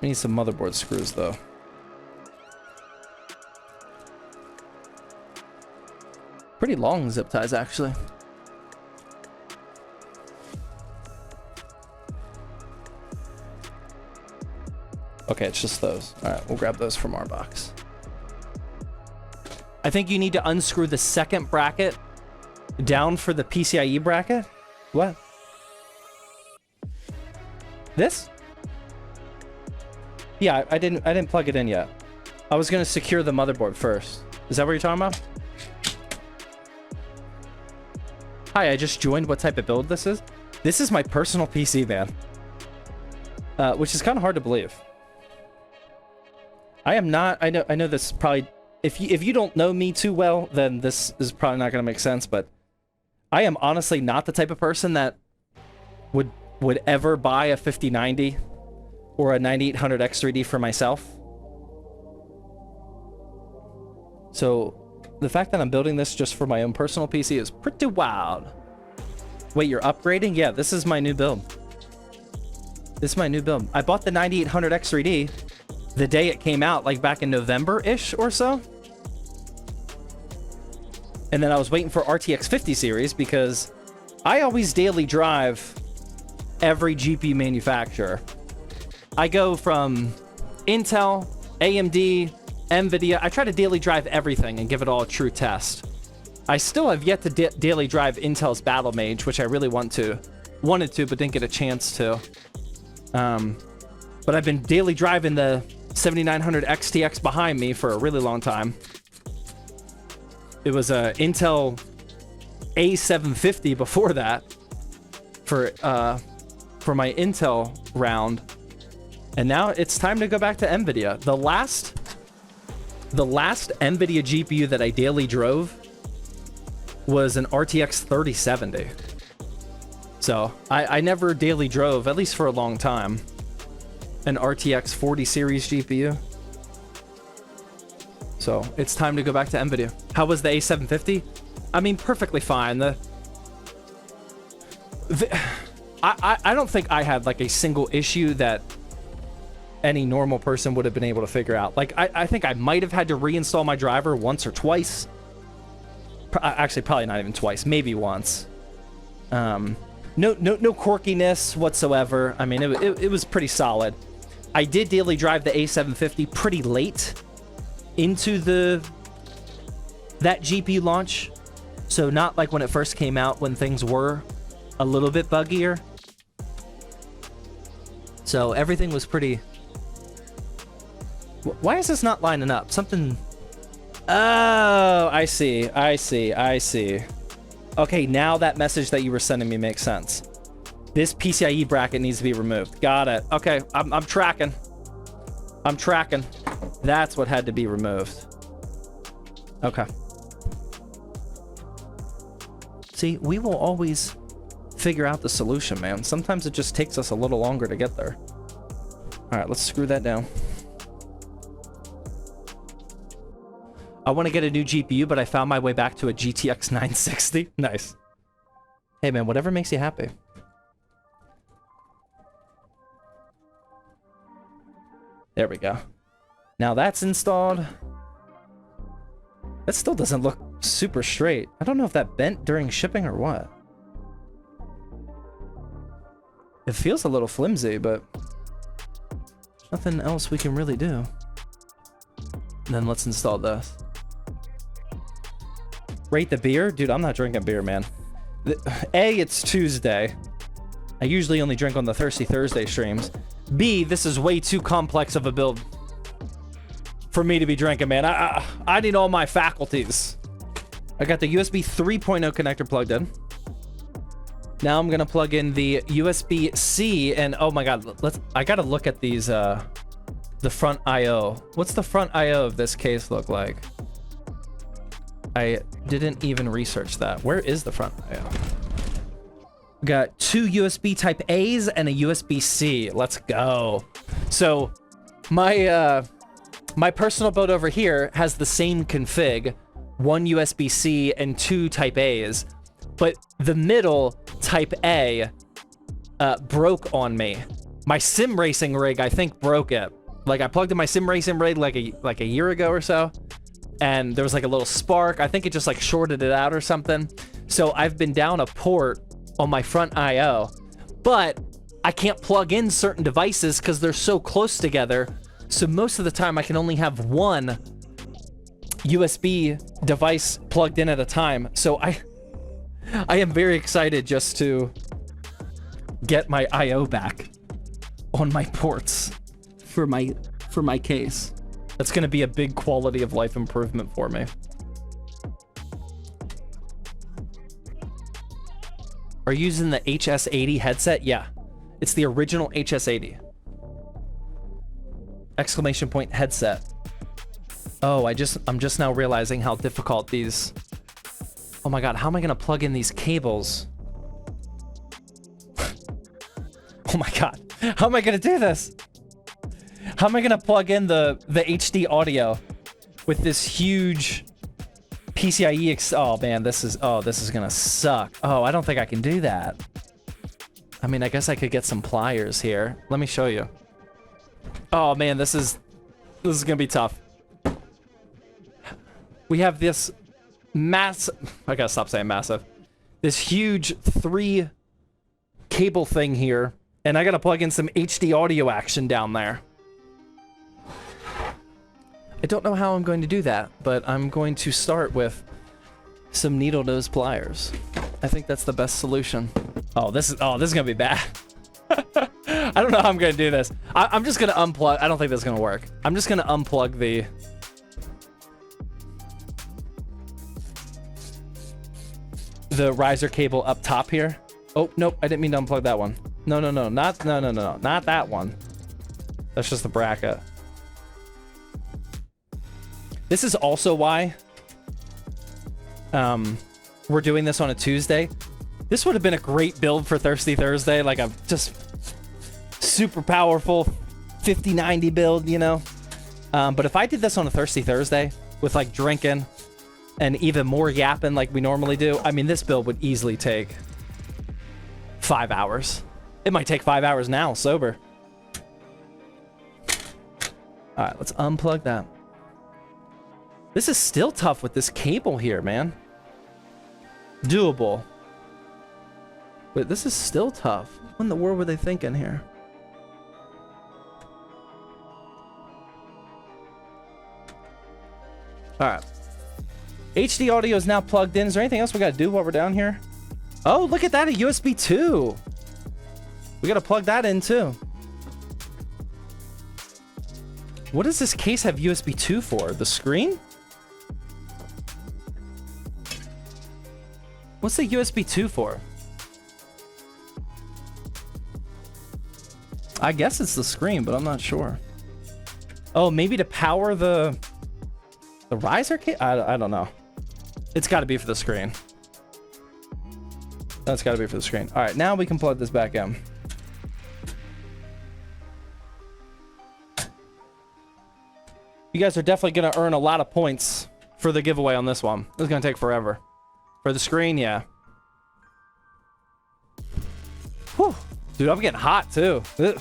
A: We need some motherboard screws though. Pretty long zip ties actually. Okay, it's just those. Alright, we'll grab those from our box. I think you need to unscrew the second bracket down for the PCIe bracket. What? This? Yeah, I didn't plug it in yet. I was gonna secure the motherboard first. Is that what you're talking about? Hi, I just joined. What type of build this is? This is my personal PC, man. Which is kind of hard to believe. I am not. I know this probably. If you don't know me too well, then this is probably not gonna make sense. But I am honestly not the type of person that would ever buy a 5090 or a 9800X3D for myself. So the fact that I'm building this just for my own personal PC is pretty wild. Wait, you're upgrading? Yeah, this is my new build. This is my new build. I bought the 9800X3D the day it came out, like back in November-ish or so. And then I was waiting for RTX 50 series because I always daily drive every GPU manufacturer. I go from Intel, AMD, NVIDIA. I try to daily drive everything and give it all a true test. I still have yet to daily drive Intel's Battle Mage, which I really wanted to, but didn't get a chance to. But I've been daily driving the 7900 XTX behind me for a really long time. It was a Intel A750 before that for my Intel round. And now it's time to go back to NVIDIA. The last NVIDIA GPU that I daily drove was an RTX 3070. So I never daily drove, at least for a long time, an RTX 40 series GPU. So it's time to go back to NVIDIA. How was the A750? I mean, perfectly fine. I don't think I had like a single issue that any normal person would have been able to figure out. Like, I think I might have had to reinstall my driver once or twice. Actually, probably not even twice, maybe once. No quirkiness whatsoever. I mean, it was pretty solid. I did daily drive the A750 pretty late into that GPU launch. So not like when it first came out, when things were a little bit buggier. So everything was pretty... Why is this not lining up? Something... Oh, I see. Okay, now that message that you were sending me makes sense. This PCIe bracket needs to be removed. Got it. Okay, I'm tracking. That's what had to be removed. Okay. See, we will always figure out the solution, man. Sometimes it just takes us a little longer to get there. All right, let's screw that down. I want to get a new GPU, but I found my way back to a GTX 960. Nice. Hey, man, whatever makes you happy. There we go. Now that's installed. That still doesn't look super straight. I don't know if that bent during shipping or what. It feels a little flimsy, but nothing else we can really do. And then let's install this. Rate the beer? Dude, I'm not drinking beer, man. A, it's Tuesday. I usually only drink on the Thirsty Thursday streams. B, this is way too complex of a build for me to be drinking, man. I need all my faculties. I got the USB 3.0 connector plugged in. Now I'm gonna plug in the USB-C, and oh my god, I gotta look at these, the front I/O. What's the front I/O of this case look like? I didn't even research that. Where is the front I/O? We got two USB type A's and a USB-C. Let's go. So my personal build over here has the same config, one USB-C and two type A's, but the middle type A broke on me. My sim racing rig, I think, broke it. Like, I plugged in my sim racing rig like a year ago or so, and there was like a little spark. I think it just like shorted it out or something. So I've been down a port on my front I/O, but I can't plug in certain devices because they're so close together. So most of the time I can only have one USB device plugged in at a time. So I am very excited just to get my IO back on my ports for my case. That's going to be a big quality of life improvement for me. Are you using the HS80 headset? Yeah, it's the original HS80. Exclamation point headset. Oh, I'm just now realizing how difficult these... Oh my god, how am I gonna plug in these cables? Oh my god, how am I gonna do this? How am I gonna plug in the HD audio with this huge PCIe oh man, this is gonna suck. Oh, I don't think I can do that. I mean, I guess I could get some pliers here. Let me show you. Oh man, this is gonna be tough. We have this I gotta stop saying massive. This huge 3 cable thing here, and I gotta plug in some HD audio action down there. I don't know how I'm going to do that, but I'm going to start with some needle nose pliers. I think that's the best solution. Oh, this is gonna be bad. I don't know how I'm gonna do this. I'm just gonna unplug. I don't think this is gonna work. I'm just gonna unplug the riser cable up top here. Oh, nope, I didn't mean to unplug that one. No, not that one. That's just the bracket. This is also why we're doing this on a Tuesday. This would have been a great build for Thirsty Thursday, like a just super powerful 5090 build, you know? But if I did this on a Thirsty Thursday with like drinking and even more yapping like we normally do, I mean, this build would easily take 5 hours. It might take 5 hours now, sober. All right, let's unplug that. This is still tough with this cable here, man. Doable. But this is still tough. What in the world were they thinking here? All right. HD audio is now plugged in. Is there anything else we got to do while we're down here? Oh, look at that, a USB 2. We got to plug that in too. What does this case have USB 2 for? The screen? What's the USB 2 for? I guess it's the screen, but I'm not sure. Oh, maybe to power the riser case? I don't know. It's got to be for the screen. That's got to be for the screen. All right, now we can plug this back in. You guys are definitely going to earn a lot of points for the giveaway on this one. This is going to take forever. For the screen, yeah. Whew. Dude, I'm getting hot, too. Ugh.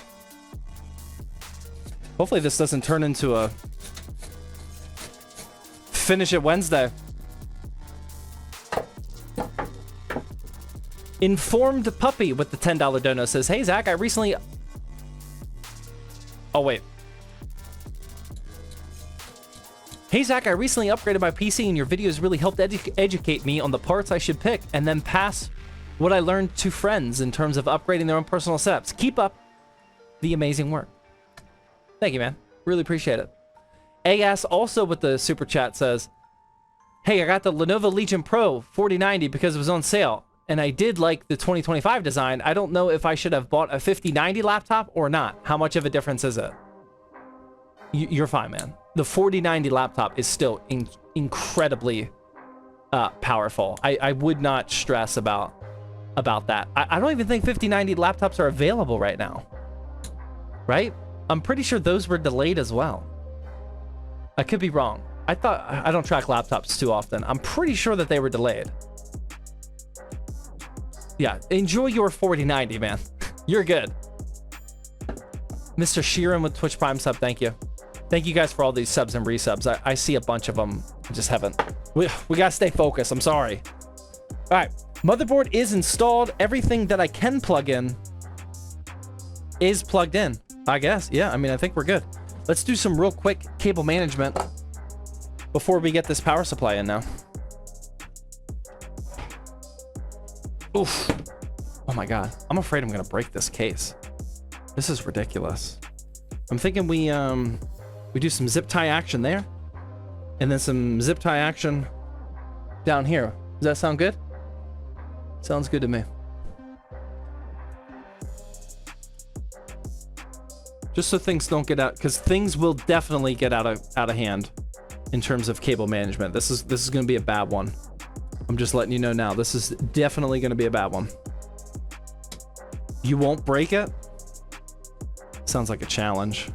A: Hopefully this doesn't turn into a finish it Wednesday. Informed Puppy with the $10 dono says, hey, Zach, I recently... Oh, wait. Hey, Zach, I recently upgraded my PC and your videos really helped educate me on the parts I should pick and then pass what I learned to friends in terms of upgrading their own personal setups. Keep up the amazing work. Thank you, man. Really appreciate it. AS also with the super chat says, hey, I got the Lenovo Legion Pro 4090 because it was on sale. And I did like the 2025 design. I don't know if I should have bought a 5090 laptop or not. How much of a difference is it? You're fine, man. The 4090 laptop is still incredibly powerful. I would not stress about that. I don't even think 5090 laptops are available right now. Right? I'm pretty sure those were delayed as well. I could be wrong. I don't track laptops too often. I'm pretty sure that they were delayed. Yeah, enjoy your 4090, man. You're good. Mr. Sheeran with Twitch Prime sub, thank you. Thank you guys for all these subs and resubs. I see a bunch of them. I just haven't. We gotta stay focused. I'm sorry. All right, motherboard is installed. Everything that I can plug in is plugged in, I guess. Yeah, I mean, I think we're good. Let's do some real quick cable management. before we get this power supply in now. Oof. Oh my god. I'm afraid I'm gonna break this case. This is ridiculous. I'm thinking we do some zip tie action there, and then some zip tie action down here. Does that sound good? Sounds good to me. Just so things don't get out, because things will definitely get out of hand in terms of cable management. This is going to be a bad one. I'm just letting you know now. This is definitely going to be a bad one. You won't break it? Sounds like a challenge.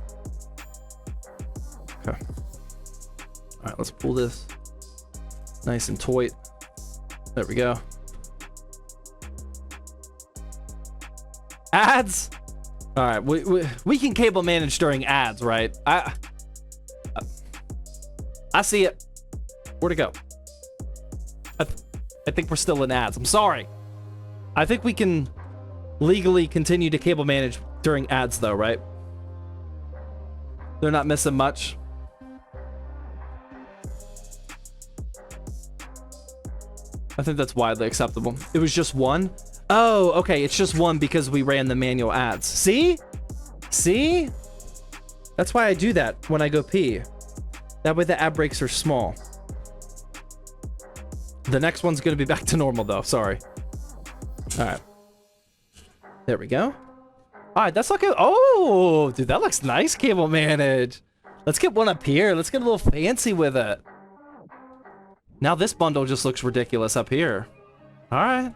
A: Okay. All right, let's pull this nice and taut. There we go. Ads? All right, we can cable manage during ads, right? I see it. Where'd it go? I think we're still in ads. I'm sorry. I think we can legally continue to cable manage during ads though, right? They're not missing much. I think that's widely acceptable. It was just one. Oh, okay. It's just one because we ran the manual ads. See? See? That's why I do that when I go pee. That way the ad breaks are small. The next one's going to be back to normal though. Sorry. All right. There we go. All right. That's looking... Oh, dude, that looks nice, cable manage. Let's get one up here. Let's get a little fancy with it. Now this bundle just looks ridiculous up here. All right.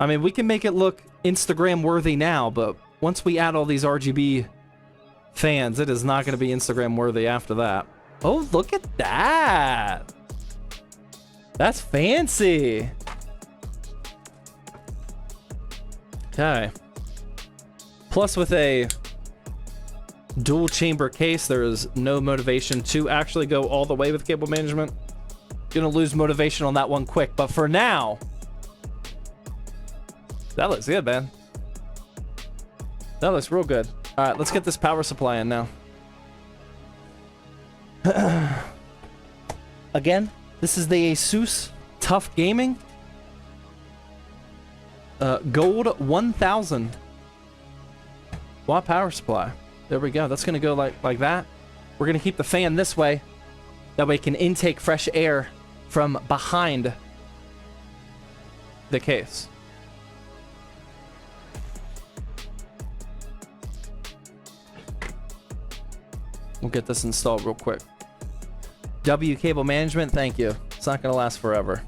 A: I mean, we can make it look Instagram worthy now, but once we add all these RGB fans, it is not going to be Instagram worthy after that. Oh, look at that. That's fancy. Okay. Plus with a dual chamber case, there is no motivation to actually go all the way with cable management. Gonna lose motivation on that one quick, but for now, that looks good, man. That looks real good. All right, let's get this power supply in now. Again, this is the Asus Tough Gaming Gold 1000 watt power supply. There we go. That's gonna go like that. We're gonna keep the fan this way. That way it can intake fresh air from behind the case. We'll get this installed real quick. W cable management, thank you. It's not gonna last forever.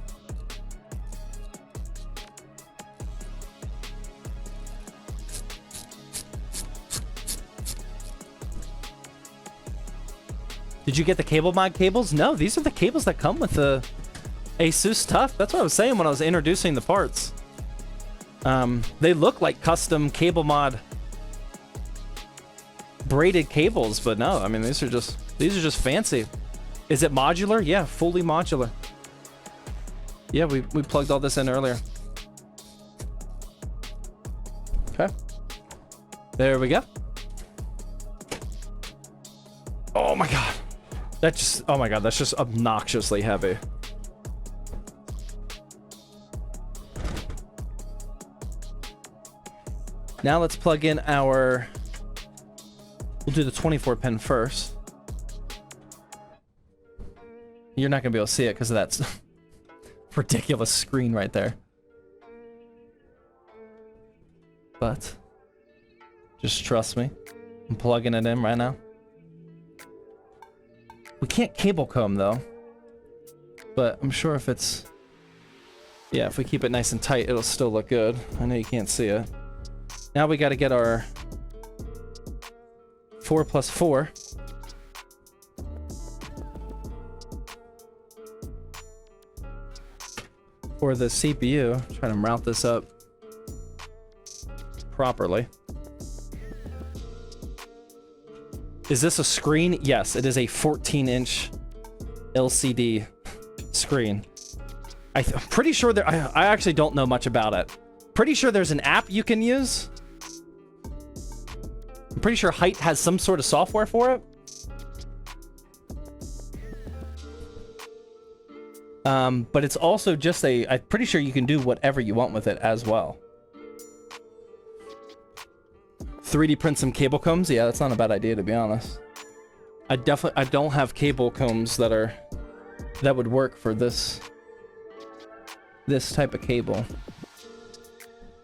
A: Did you get the cable mod cables? No, these are the cables that come with the Asus Tough. That's what I was saying when I was introducing the parts. They look like custom cable mod braided cables, but no, I mean these are just fancy. Is it modular? Yeah, fully modular. Yeah, we plugged all this in earlier. Okay. There we go. Oh my god. Oh my god, that's just obnoxiously heavy. Now let's plug in our... We'll do the 24 pin first. You're not going to be able to see it because of that ridiculous screen right there. But just trust me. I'm plugging it in right now. We can't cable comb though. But I'm sure if it's... Yeah, if we keep it nice and tight, it'll still look good. I know you can't see it. Now we got to get our 4+4. For the CPU. Trying to mount this up properly. Is this a screen? Yes, it is a 14-inch LCD screen. I'm pretty sure there... I actually don't know much about it. Pretty sure there's an app you can use. I'm pretty sure Hyte has some sort of software for it. But it's also just I'm pretty sure you can do whatever you want with it as well. 3D print some cable combs? Yeah, that's not a bad idea, to be honest. I don't have cable combs that would work for this type of cable.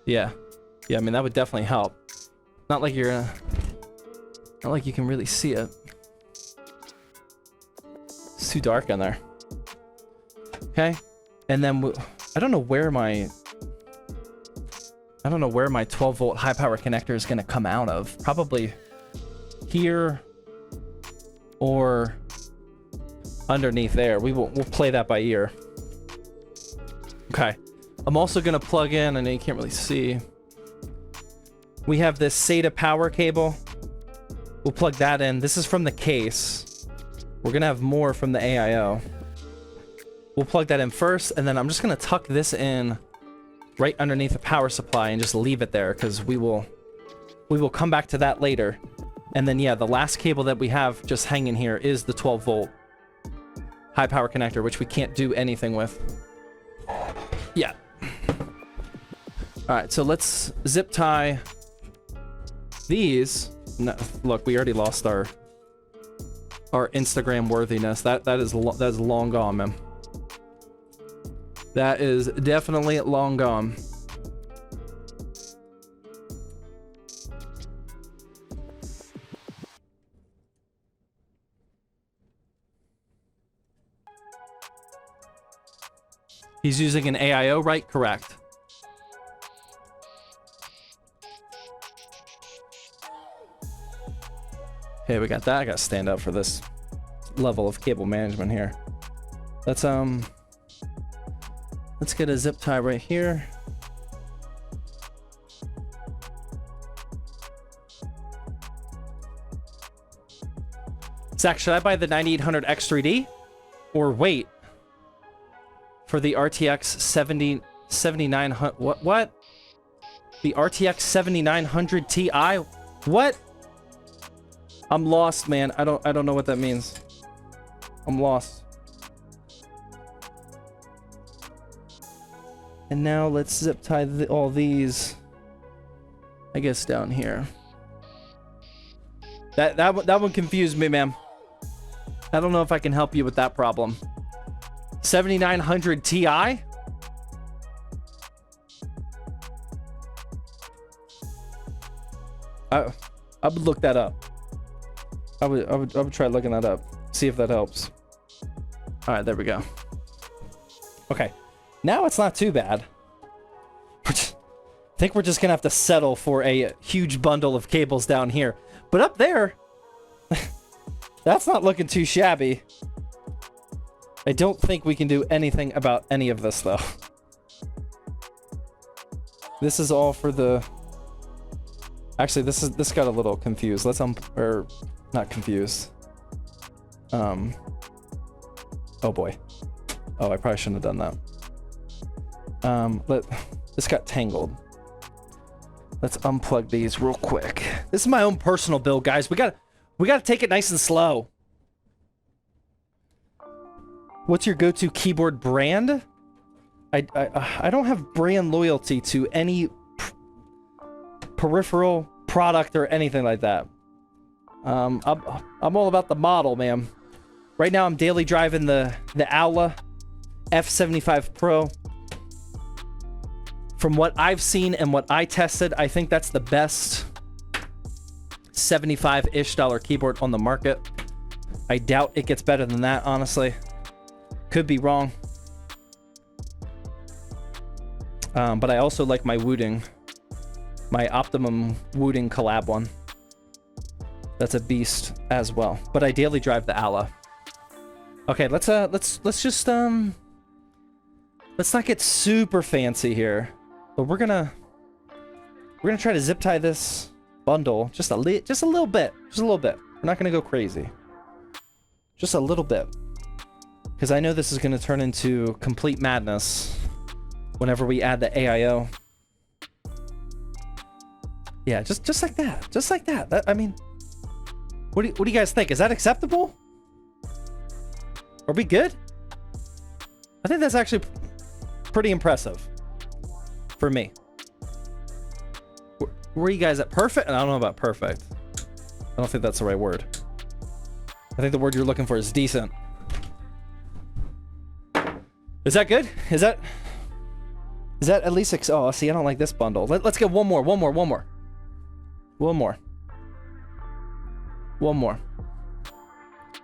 A: Yeah. Yeah, I mean, that would definitely help. Not like you can really see it. It's too dark in there. Okay. And then I don't know where my 12 volt high power connector is going to come out of. Probably here or underneath there. We'll play that by ear. Okay. I'm also going to plug in, I know you can't really see. We have this SATA power cable. We'll plug that in. This is from the case. We're going to have more from the AIO. We'll plug that in first, and then I'm just going to tuck this in right underneath the power supply and just leave it there, because we will come back to that later. And then, yeah, the last cable that we have just hanging here is the 12 volt high power connector, which we can't do anything with. Yeah. All right, so let's zip tie these. No, look, we already lost our Instagram worthiness. That is long gone, man. That is definitely long gone. He's using an AIO, right? Correct. Okay, we got that. I gotta stand up for this level of cable management here. Let's get a zip tie right here. Zach, should I buy the 9800X3D or wait for the RTX 7900? What? The RTX 7900 Ti? What? I'm lost, man. I don't know what that means. I'm lost. And now let's zip tie all these, I guess, down here. That one confused me, man. I don't know if I can help you with that problem. 7900 Ti? I would look that up. I would try looking that up. See if that helps. All right, there we go. Okay. Now it's not too bad. I think we're just gonna have to settle for a huge bundle of cables down here. But up there, that's not looking too shabby. I don't think we can do anything about any of this, though. This is all for the... Actually, this got a little confused. Let's or not confused. Oh boy. Oh, I probably shouldn't have done that. This got tangled. Let's unplug these real quick. This is my own personal build, guys. We gotta take it nice and slow. What's your go-to keyboard brand? I don't have brand loyalty to any peripheral product or anything like that. I'm all about the model, man. Right now I'm daily driving the Aula F75 Pro. From what I've seen and what I tested, I think that's the best $75-ish keyboard on the market. I doubt it gets better than that, honestly. Could be wrong. But I also like my Wooting. My Optimum Wooting collab one. That's a beast as well. But I daily drive the Ala. Okay, let's just let's not get super fancy here. But we're gonna try to zip tie this bundle just a little bit. Just a little bit. We're not gonna go crazy. Just a little bit. Because I know this is gonna turn into complete madness whenever we add the AIO. Yeah, just like that. Just like that. I mean, what do you guys think? Is that acceptable? Are we good? I think that's actually pretty impressive for me. Where are you guys at? Perfect? I don't know about perfect. I don't think that's the right word. I think the word you're looking for is decent. Is that good? Is that at least oh, see, I don't like this bundle. Let's get one more.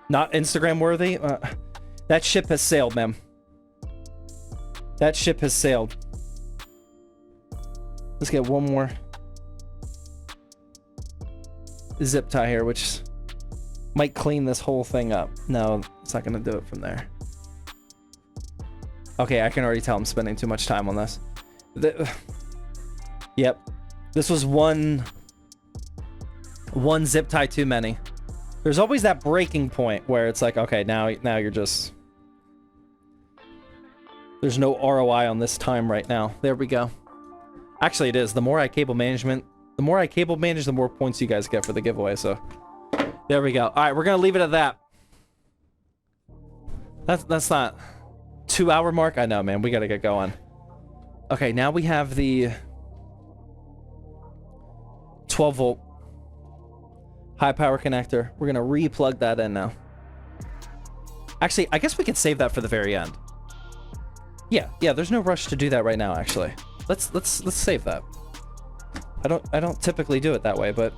A: Not Instagram worthy? That ship has sailed, ma'am. That ship has sailed. Let's get one more zip tie here, which might clean this whole thing up. No, it's not gonna do it from there. Okay, I can already tell I'm spending too much time on this. Yep. This was one zip tie too many. There's always that breaking point where it's like, okay, now you're just... There's no ROI on this time right now. There we go. Actually, it is. The more I cable manage, the more points you guys get for the giveaway, so... There we go. Alright, we're gonna leave it at that. That's not... 2-hour mark? I know, man. We gotta get going. Okay, now we have the 12-volt high power connector. We're gonna re-plug that in now. Actually, I guess we can save that for the very end. Yeah, there's no rush to do that right now, actually. Let's save that. I don't typically do it that way, but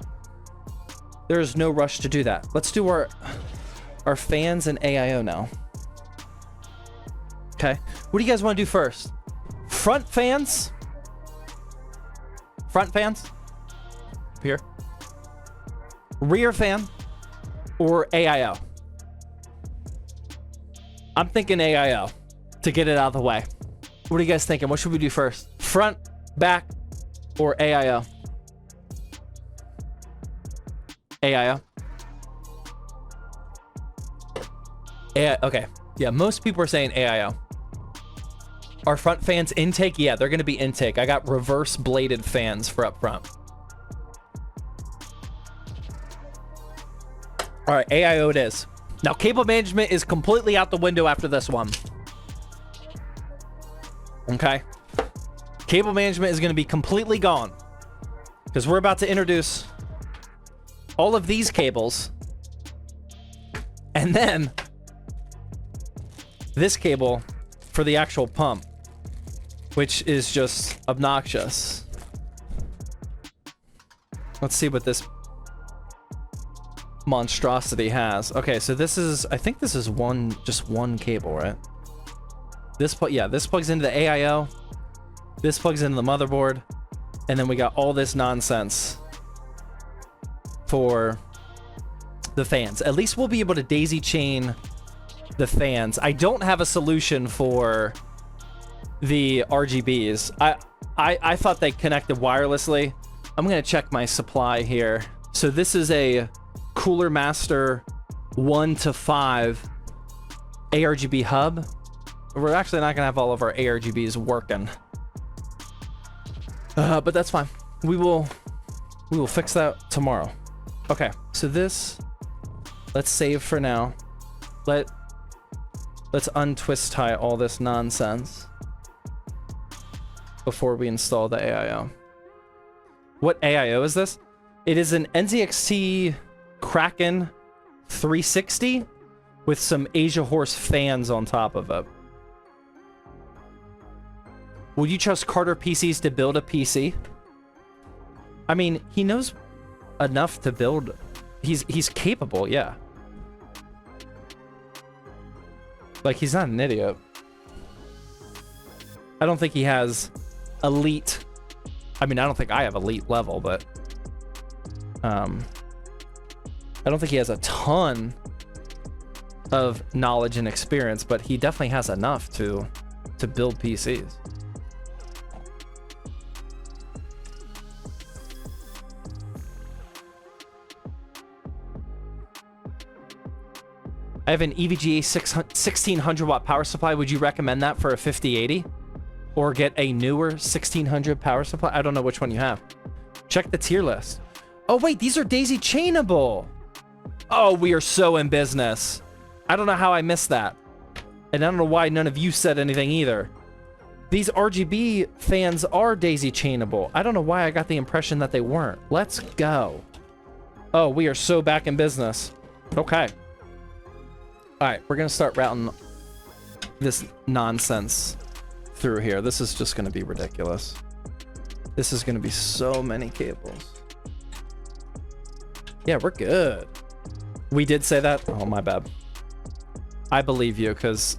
A: there is no rush to do that. Let's do our fans and AIO now. Okay. What do you guys want to do first? Front fans? Front fans? Up here. Rear fan? Or AIO? I'm thinking AIO to get it out of the way. What are you guys thinking? What should we do first? Front, back, or AIO? AIO. Okay. Yeah, most people are saying AIO. Are front fans intake? Yeah, they're going to be intake. I got reverse bladed fans for up front. All right, AIO it is. Now, cable management is completely out the window after this one. Okay. Cable management is going to be completely gone because we're about to introduce all of these cables and then this cable for the actual pump, which is just obnoxious. Let's see what this monstrosity has. Okay, so this is, I think this is just one cable, right? This plugs into the AIO. This plugs into the motherboard. And then we got all this nonsense for the fans. At least we'll be able to daisy chain the fans. I don't have a solution for the RGBs. I thought they connected wirelessly. I'm gonna check my supply here. So this is a Cooler Master 1 to 5 ARGB hub. We're actually not gonna have all of our ARGBs working, but that's fine. We will fix that tomorrow. Okay, so this, let's save for now. Let's untwist tie all this nonsense before we install the AIO. What AIO is this? It is an NZXT Kraken 360 with some Asia Horse fans on top of it. Will you trust Carter PCs to build a PC? I mean, he knows enough to build. He's capable, yeah. Like, he's not an idiot. I don't think he has elite. I mean, I don't think I have elite level, but I don't think he has a ton of knowledge and experience, but he definitely has enough to build PCs. I have an EVGA 1600 watt power supply. Would you recommend that for a 5080? Or get a newer 1600 power supply? I don't know which one you have. Check the tier list. Oh wait, these are daisy chainable. Oh, we are so in business. I don't know how I missed that. And I don't know why none of you said anything either. These RGB fans are daisy chainable. I don't know why I got the impression that they weren't. Let's go. Oh, we are so back in business. Okay. All right, we're gonna start routing this nonsense through here. This is just gonna be ridiculous. This is gonna be so many cables. Yeah, we're good. We did say that? Oh, my bad. I believe you, because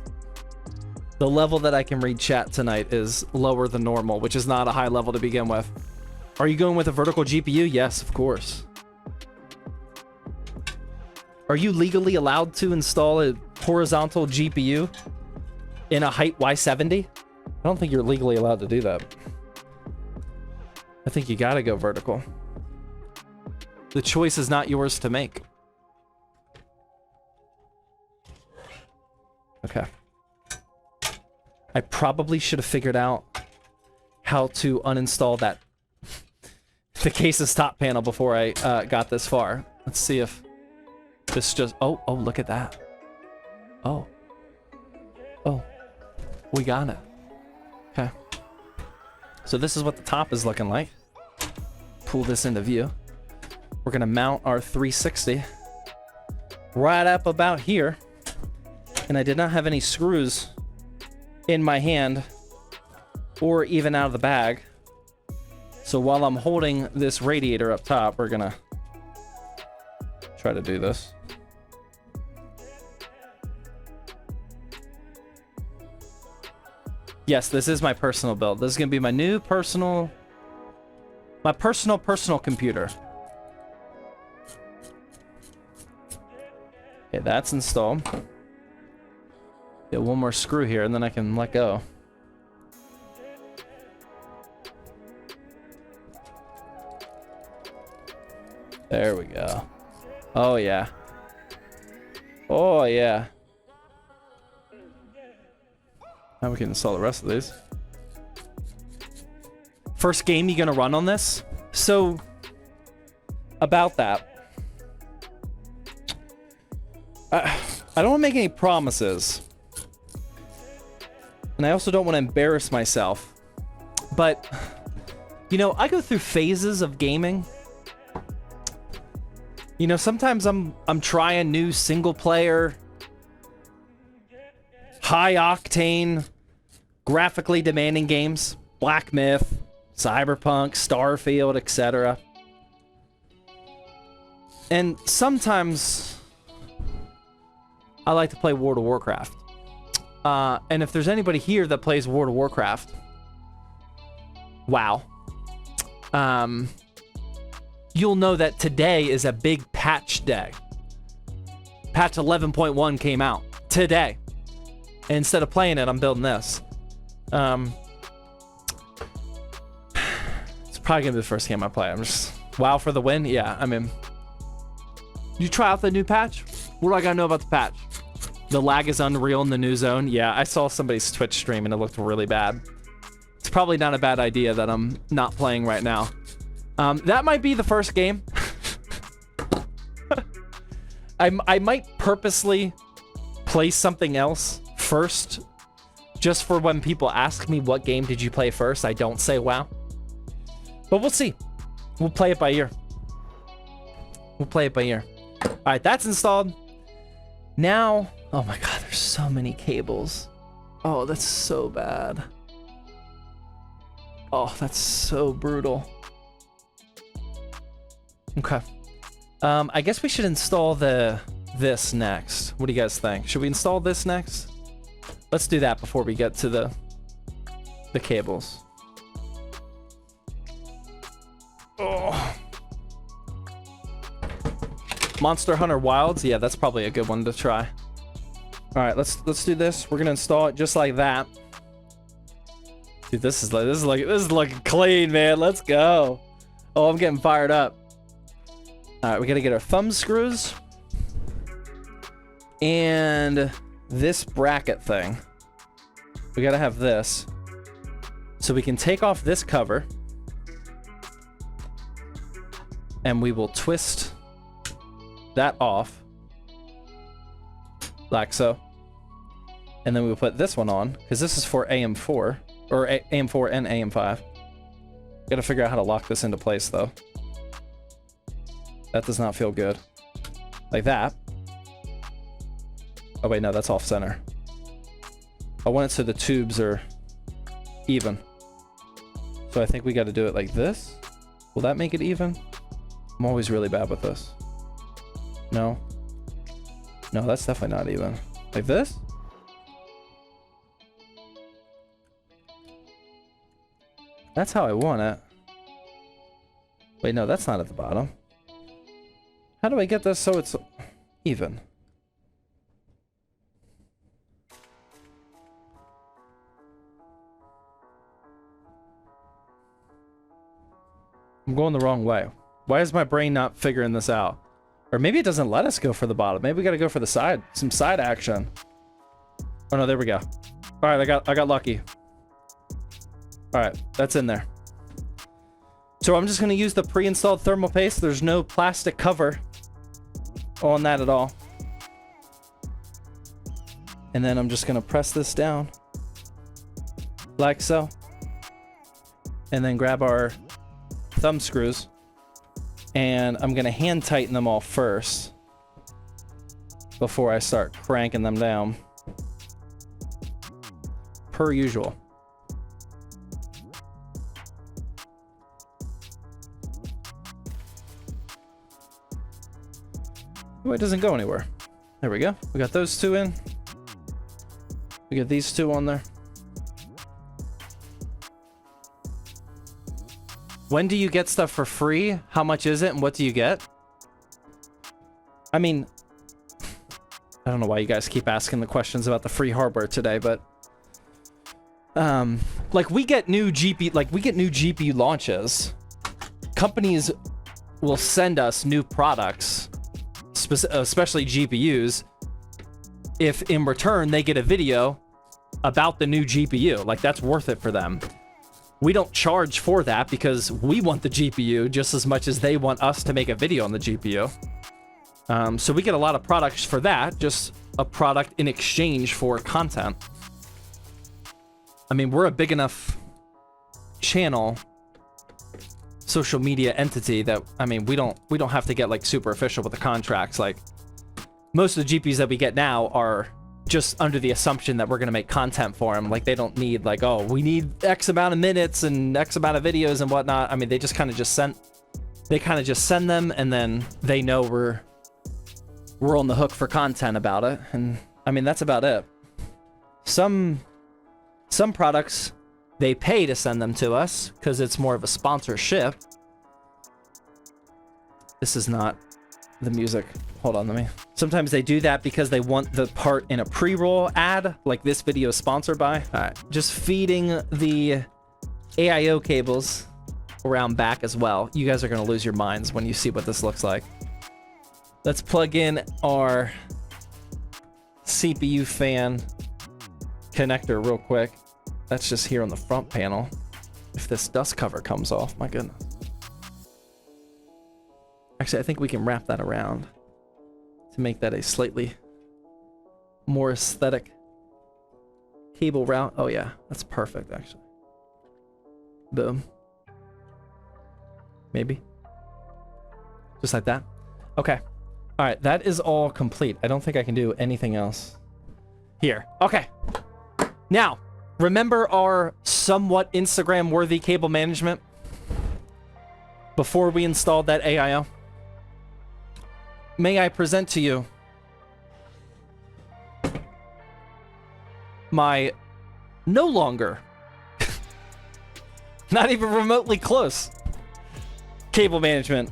A: the level that I can read chat tonight is lower than normal, which is not a high level to begin with. Are you going with a vertical GPU? Yes, of course. Are you legally allowed to install a horizontal GPU in a Hyte Y70? I don't think you're legally allowed to do that. I think you gotta go vertical. The choice is not yours to make. Okay. I probably should have figured out how to uninstall that the case's top panel before I got this far. Let's see if this just... Oh, look at that. Oh, we got it. Okay. So this is what the top is looking like. Pull this into view. We're gonna mount our 360 right up about here. And I did not have any screws in my hand or even out of the bag. So while I'm holding this radiator up top, we're gonna try to do this. Yes, this is my personal build. This is gonna be my new personal computer. Okay, that's installed. Get one more screw here and then I can let go. There we go. Oh yeah. Oh yeah. Now we can install the rest of these. First game you gonna run on this? So, about that. I don't want to make any promises. And I also don't want to embarrass myself. But, you know, I go through phases of gaming. You know, sometimes I'm trying new single player, high octane, graphically demanding games. Black Myth, Cyberpunk, Starfield, etc. And sometimes I like to play World of Warcraft. And if there's anybody here that plays World of Warcraft, wow. You'll know that today is a big patch day. Patch 11.1 came out today. And instead of playing it, I'm building this. It's probably gonna be the first game I play. I'm just, wow for the win? Yeah, I mean, you try out the new patch? What do I gotta know about the patch? The lag is unreal in the new zone. Yeah, I saw somebody's Twitch stream and it looked really bad. It's probably not a bad idea that I'm not playing right now. That might be the first game. I might purposely play something else first, just for when people ask me what game did you play first, I don't say WoW. But we'll see. We'll play it by ear. We'll play it by ear. All right, that's installed. Now, oh my God, there's so many cables. Oh, that's so bad. Oh, that's so brutal. Okay. I guess we should install this next. What do you guys think? Should we install this next? Let's do that before we get to the cables. Oh. Monster Hunter Wilds. Yeah, that's probably a good one to try. All right, let's do this. We're gonna install it just like that. Dude, this is looking clean, man. Let's go. Oh, I'm getting fired up. All right, we gotta get our thumb screws and this bracket thing. We gotta have this so we can take off this cover and we will twist that off like so. And then we put this one on, because this is for AM4, or AM4 and AM5. Gotta figure out how to lock this into place, though. That does not feel good. Like that. Oh wait, no, that's off center. I want it so the tubes are even. So I think we gotta do it like this. Will that make it even? I'm always really bad with this. No. No, that's definitely not even. Like this? That's how I want it. Wait, no, that's not at the bottom. How do I get this so it's even? I'm going the wrong way. Why is my brain not figuring this out? Or maybe it doesn't let us go for the bottom. Maybe we gotta go for the side. Some side action. Oh no, there we go. Alright, I got lucky. Alright, that's in there. So I'm just gonna use the pre-installed thermal paste. There's no plastic cover on that at all. And then I'm just gonna press this down. Like so. And then grab our thumb screws. And I'm gonna hand tighten them all first before I start cranking them down. Per usual. Oh, it doesn't go anywhere. There we go. We got those two in. We got these two on there. When do you get stuff for free? How much is it and what do you get? I mean, I don't know why you guys keep asking the questions about the free hardware today, but like we get new GPU launches. Companies will send us new products, especially GPUs, if in return they get a video about the new GPU. Like, that's worth it for them. We don't charge for that because we want the GPU just as much as they want us to make a video on the GPU. So we get a lot of products for that, just a product in exchange for content. I mean, we're a big enough channel, social media entity that, I mean, we don't have to get like super official with the contracts. Like, most of the GPUs that we get now are just under the assumption that we're going to make content for them. Like, they don't need like, oh, we need X amount of minutes and X amount of videos and whatnot. I mean, they kind of just send them, and then they know we're on the hook for content about it. And I mean, that's about it. Some products, they pay to send them to us because it's more of a sponsorship. This is not the music. Hold on, sometimes they do that because they want the part in a pre-roll ad, like this video is sponsored by. All right, just feeding the AIO cables around back as well. You guys are gonna lose your minds when you see what this looks like. Let's plug in our CPU fan connector real quick. That's just here on the front panel. If this dust cover comes off, my goodness. Actually, I think we can wrap that around to make that a slightly more aesthetic cable route. Oh yeah, that's perfect actually. Boom. Maybe. Just like that. Okay. All right, that is all complete. I don't think I can do anything else here. Okay. Now, remember our somewhat Instagram-worthy cable management before we installed that AIO? May I present to you my no longer, not even remotely close, cable management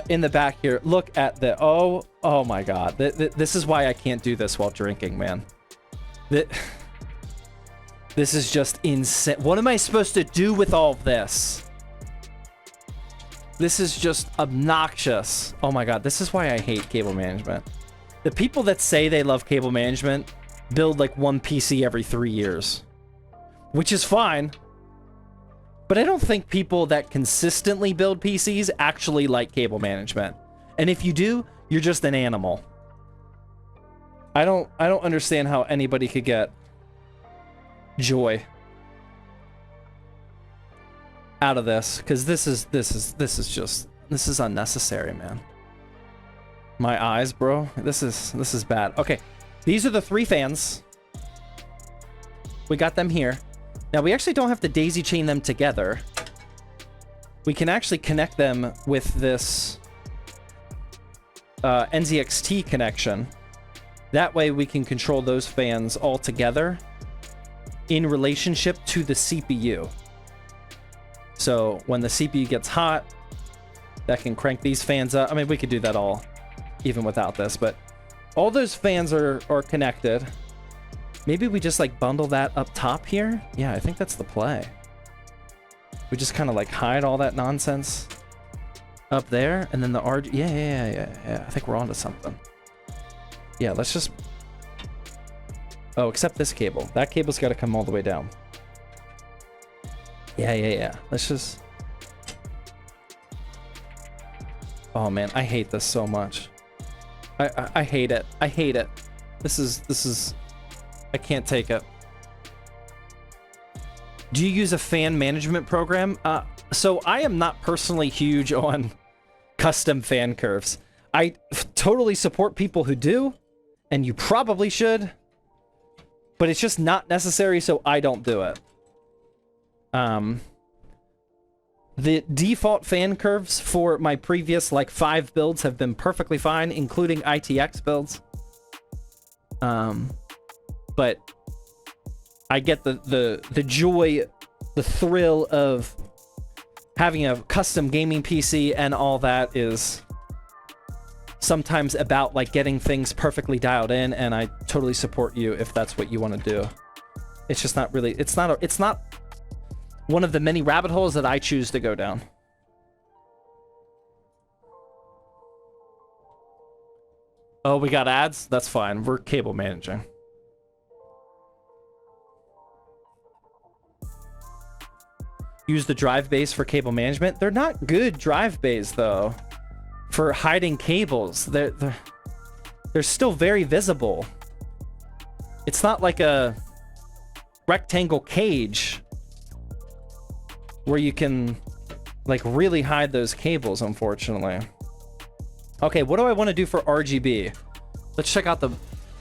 A: in the back here. Look at the, oh my God. This is why I can't do this while drinking, man. This is just insane. What am I supposed to do with all of this? This is just obnoxious. Oh my God, this is why I hate cable management. The people that say they love cable management build like one PC every 3 years, which is fine. But I don't think people that consistently build PCs actually like cable management. And if you do, you're just an animal. I don't understand how anybody could get joy out of this, because this is unnecessary, man. My eyes, bro. This is bad. Okay, these are the 3 fans. We got them here. Now we actually don't have to daisy chain them together. We can actually connect them with this NZXT connection. That way we can control those fans all together in relationship to the CPU. So when the CPU gets hot, that can crank these fans up. I mean, we could do that all even without this, but all those fans are connected. Maybe we just like bundle that up top here. Yeah, I think that's the play. We just kind of like hide all that nonsense up there, and then the RG. Yeah. I think we're onto something. Yeah, let's just. Oh, except this cable. That cable's got to come all the way down. Yeah. Let's just. Oh man, I hate this so much. I hate it. I hate it. This is. I can't take it. Do you use a fan management program? So I am not personally huge on custom fan curves. I totally support people who do, and you probably should, but it's just not necessary, so I don't do it. The default fan curves for my previous like 5 builds have been perfectly fine, including ITX builds. But I get the joy, the thrill of having a custom gaming PC, and all that is sometimes about like getting things perfectly dialed in, and I totally support you if that's what you want to do. It's just not really, it's not one of the many rabbit holes that I choose to go down. Oh, we got ads? That's fine. We're cable managing. Use the drive bays for cable management. They're not good drive bays though for hiding cables. They're still very visible. It's not like a rectangle cage where you can like really hide those cables, unfortunately. Okay, what do I want to do for RGB? Let's check out the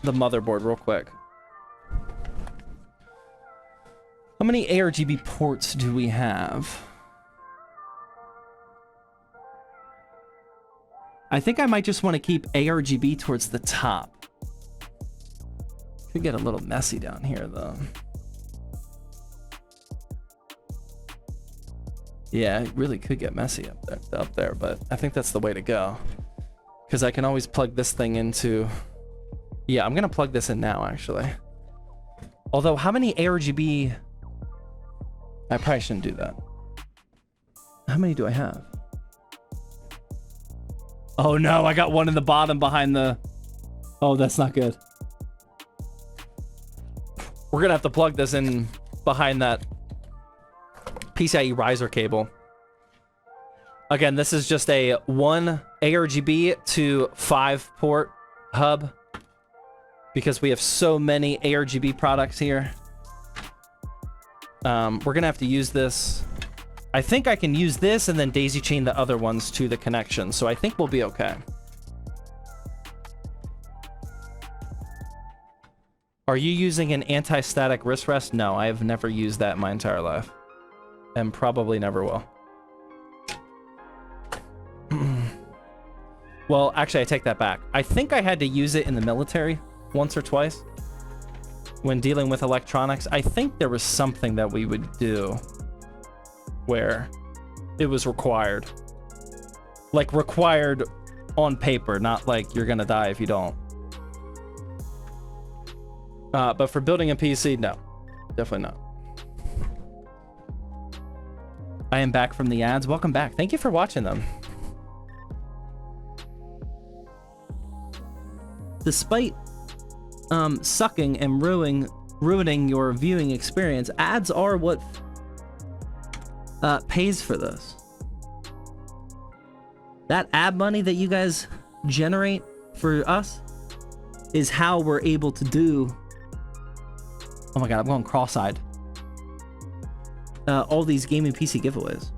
A: motherboard real quick. How many ARGB ports do we have? I think I might just want to keep ARGB towards the top. Could get a little messy down here though. Yeah, it really could get messy up there, but I think that's the way to go. Because I can always plug this thing into... Yeah, I'm going to plug this in now, actually. Although, how many ARGB... I probably shouldn't do that. How many do I have? Oh no, I got one in the bottom behind the... Oh, that's not good. We're going to have to plug this in behind that PCIe riser cable. Again, this is just a 1 ARGB to 5 port hub because we have so many ARGB products here. We're gonna have to use this. I think I can use this and then daisy chain the other ones to the connection, so I think we'll be okay. Are you using an anti-static wrist rest? No, I have never used that in my entire life. And probably never will. Well, actually, I take that back. I think I had to use it in the military once or twice. When dealing with electronics, I think there was something that we would do where it was required. Like, required on paper, not like you're gonna die if you don't. But for building a PC, no. Definitely not. I am back from the ads. Welcome back. Thank you for watching them. Despite sucking and ruining your viewing experience, ads are what pays for this. That ad money that you guys generate for us is how we're able to do... Oh my god, I'm going cross-eyed. All these gaming PC giveaways.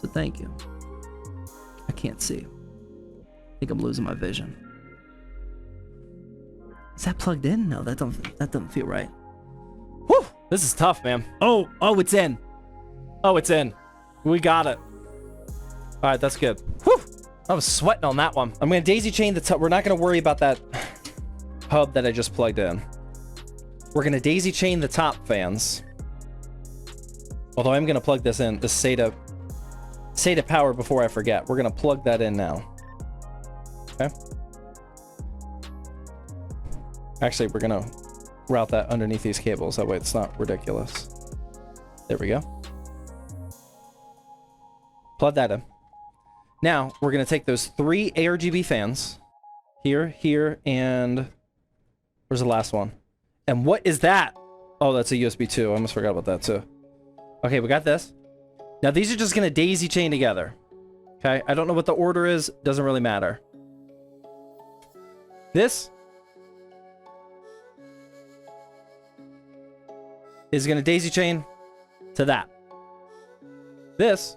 A: So thank you. I can't see. I think I'm losing my vision. Is that plugged in? No, that doesn't feel right. Whew! This is tough, man. Oh, it's in. Oh, it's in. We got it. All right, that's good. Whew! I was sweating on that one. I'm gonna daisy chain the top. We're not gonna worry about that hub that I just plugged in. We're gonna daisy chain the top fans. Although I'm gonna plug this in, the SATA power before I forget. We're gonna plug that in now. Okay. Actually, we're gonna route that underneath these cables. That way it's not ridiculous. There we go. Plug that in. Now, we're gonna take those 3 ARGB fans. Here, and... Where's the last one? And what is that? Oh, that's a USB 2. I almost forgot about that too. Okay, we got this. Now these are just gonna daisy chain together. Okay, I don't know what the order is. Doesn't really matter. This is gonna daisy chain to that. This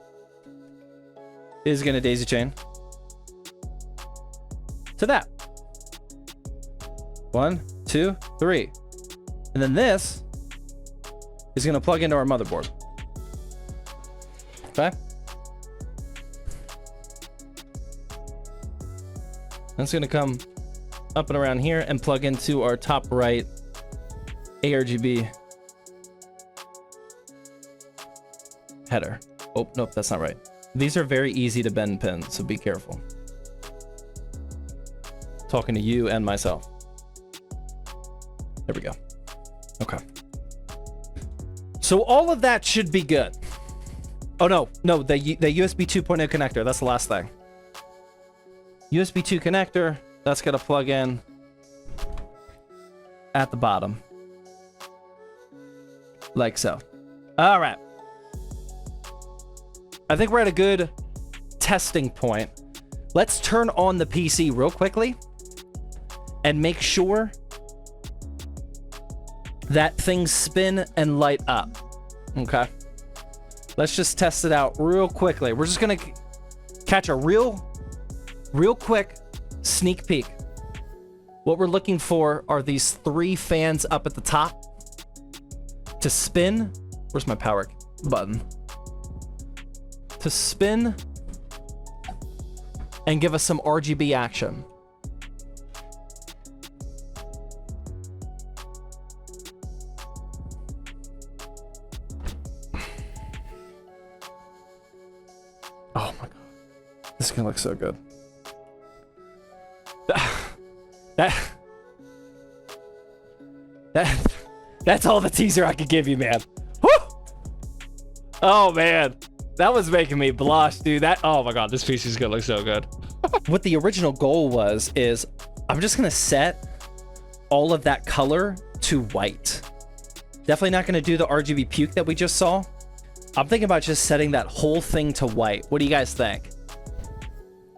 A: is gonna daisy chain to that. 1, 2, 3. And then this is going to plug into our motherboard. Okay? That's going to come up and around here and plug into our top right ARGB header. Oh, nope, that's not right. These are very easy to bend pins, so be careful. Talking to you and myself. There we go. Okay. So all of that should be good. Oh no, the USB 2.0 connector, that's the last thing. USB 2 connector, that's gonna plug in at the bottom. Like so. All right. I think we're at a good testing point. Let's turn on the PC real quickly and make sure that things spin and light up. Okay. Let's just test it out real quickly. We're just gonna catch a real quick sneak peek. What we're looking for are these 3 fans up at the top to spin. Where's my power button? To spin and give us some RGB action. Oh my god. This is gonna look so good. That's all the teaser I could give you, man. Woo! Oh man. That was making me blush, dude. Oh my god, this piece is gonna look so good. What the original goal is I'm just gonna set all of that color to white. Definitely not gonna do the RGB puke that we just saw. I'm thinking about just setting that whole thing to white. What do you guys think?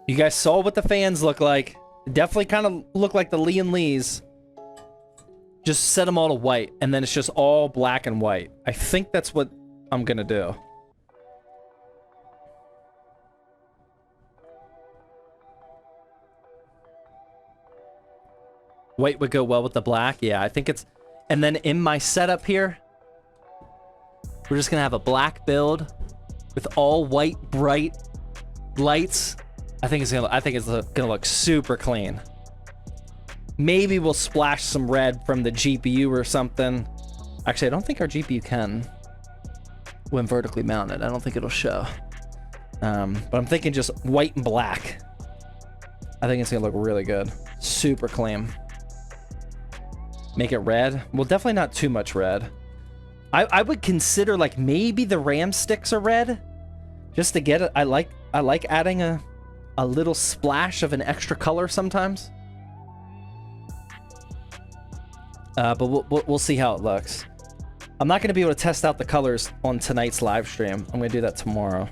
A: You guys saw what the fans look like. Definitely kind of look like the Lee and Lees. Just set them all to white, and then it's just all black and white. I think that's what I'm gonna do. White would go well with the black. Yeah, I think it's... And then in my setup here, we're just gonna have a black build with all white, bright lights. I think it's gonna look super clean. Maybe we'll splash some red from the GPU or something. Actually, I don't think our GPU can when vertically mounted. I don't think it'll show. But I'm thinking just white and black. I think it's gonna look really good. Super clean. Make it red. Well, definitely not too much red. I would consider like maybe the RAM sticks are red, just to get it. I like adding a little splash of an extra color sometimes. But we'll see how it looks. I'm not going to be able to test out the colors on tonight's live stream. I'm going to do that tomorrow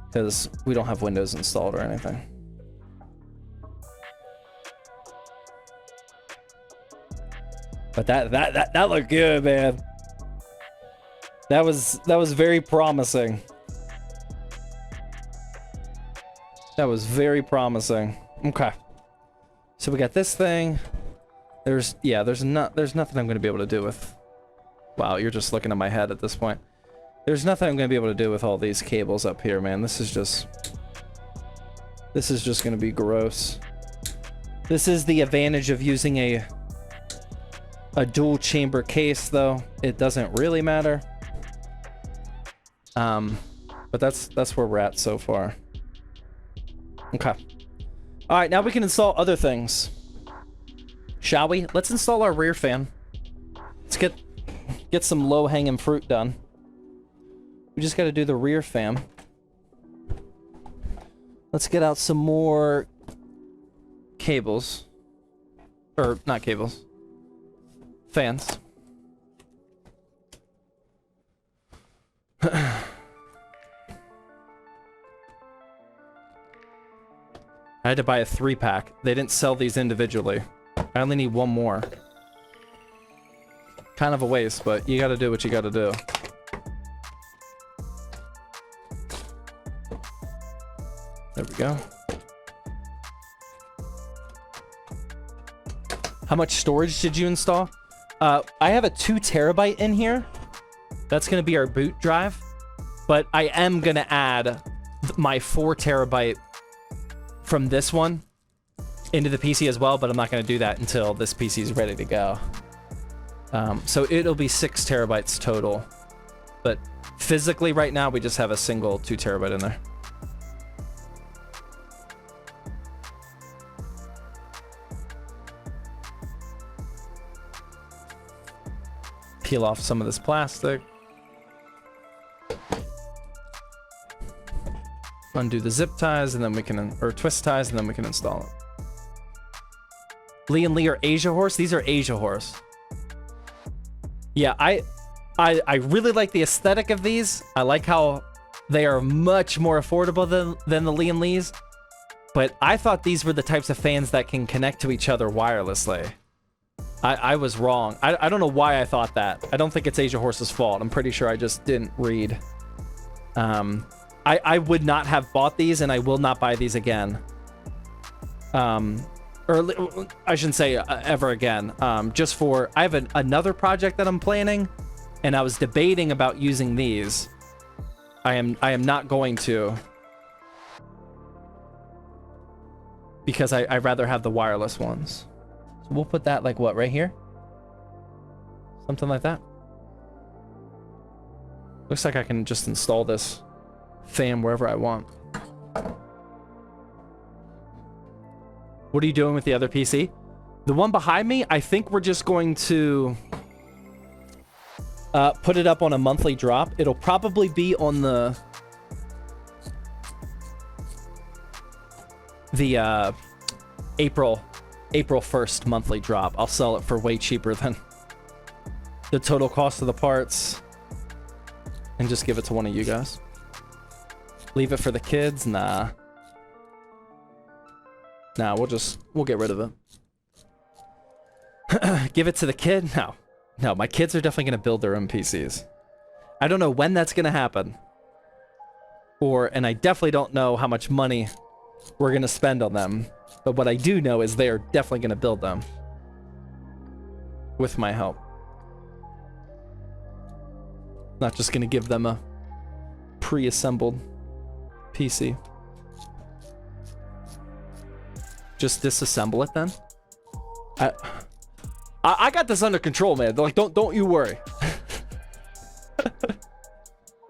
A: because we don't have Windows installed or anything. But that looked good, man. That was very promising. That was very promising. Okay. So we got this thing. There's nothing I'm gonna be able to do with. Wow, you're just looking at my head at this point. There's nothing I'm gonna be able to do with all these cables up here, man. This is just gonna be gross. This is the advantage of using a dual chamber case, though. It doesn't really matter. But that's where we're at so far. Okay. All right, now we can install other things. Shall we? Let's install our rear fan. Let's get some low-hanging fruit done. We just got to do the rear fan. Let's get out some more cables. Or, not cables. Fans. I had to buy a 3-pack. They didn't sell these individually. I only need one more. Kind of a waste, but you gotta do what you gotta do. There we go. How much storage did you install? I have a 2 terabyte in here. That's gonna be our boot drive. But I am gonna add my 4 terabyte from this one into the PC as well, but I'm not gonna do that until this PC is ready to go. So it'll be 6 terabytes total. But physically right now, we just have a single 2 terabyte in there. Peel off some of this plastic. Undo the zip ties, and then we can, or twist ties, and then we can install it. Lee and Lee are Asia horse. These are Asia horse. Yeah, I really like the aesthetic of these. I like how they are much more affordable than the Lee and Lees. But I thought these were the types of fans that can connect to each other wirelessly. I was wrong. I don't know why I thought that. I don't think it's Asia Horse's fault. I'm pretty sure I just didn't read. I would not have bought these, and I will not buy these again. Or I shouldn't say ever again. Just for, I have another project that I'm planning, and I was debating about using these. I am not going to. Because I'd rather have the wireless ones. So we'll put that like what, right here? Something like that. Looks like I can just install this fan wherever I want. What are you doing with the other PC? The one behind me, I think we're just going to put it up on a monthly drop. It'll probably be on the April 1st monthly drop. I'll sell it for way cheaper than the total cost of the parts and just give it to one of you guys. Leave it for the kids? Nah. Nah, we'll get rid of it. Give it to the kid? No. No, my kids are definitely going to build their own PCs. I don't know when that's going to happen. And I definitely don't know how much money we're going to spend on them. But what I do know is they're definitely going to build them. With my help. Not just going to give them a pre-assembled PC. Just disassemble it then? I got this under control, man. They're like, don't you worry.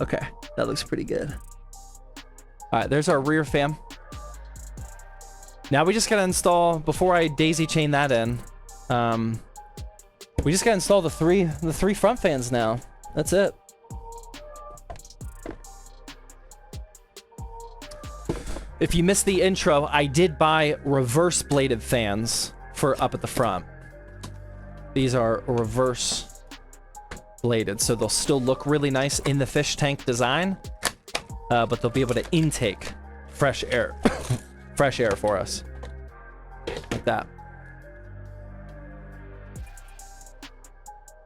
A: Okay, that looks pretty good. All right, there's our rear fan. Now we just gotta install, before I daisy chain that in, we just gotta install the three front fans now. That's it. If you missed the intro, I did buy reverse bladed fans for up at the front. These are reverse bladed, so they'll still look really nice in the fish tank design, but they'll be able to intake fresh air, fresh air for us, like that.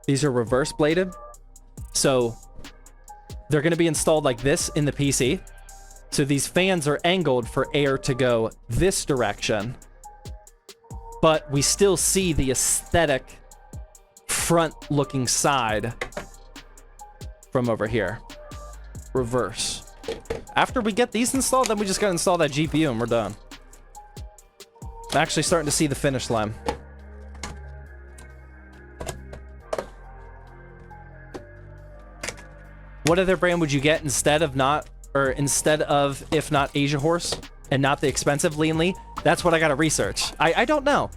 A: These are reverse bladed. So they're going to be installed like this in the PC. So these fans are angled for air to go this direction. But we still see the aesthetic front-looking side from over here. Reverse. After we get these installed, then we just gotta install that GPU and we're done. I'm actually starting to see the finish line. What other brand would you get instead of if not Asia Horse and not the expensive Lean Lee? That's what I gotta research. I don't know.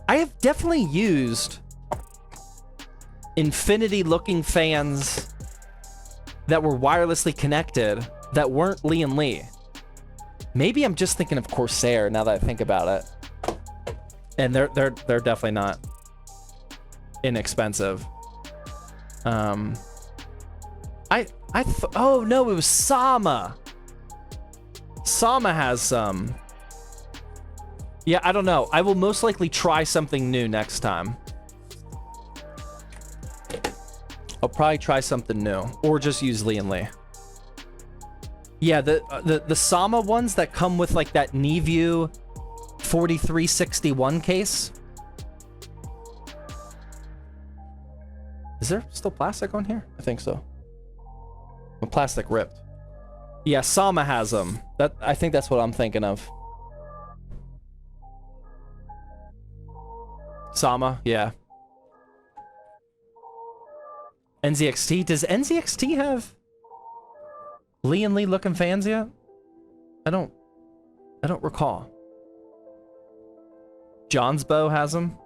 A: I have definitely used infinity looking fans that were wirelessly connected that weren't Lee and Lee. Maybe I'm just thinking of Corsair now that I think about it. And they're definitely not inexpensive. Oh no, it was Sama. Sama has some. Yeah, I don't know. I will most likely try something new next time. I'll probably try something new, or just use Lee and Lee. Yeah, the Sama ones that come with like that Niview 4361 case. Is there still plastic on here? I think so. The plastic ripped. Yeah, Sama has them. I think that's what I'm thinking of. Sama, yeah. NZXT. Does NZXT have Lee and Lee looking fans yet? I don't recall. John's Bow has them.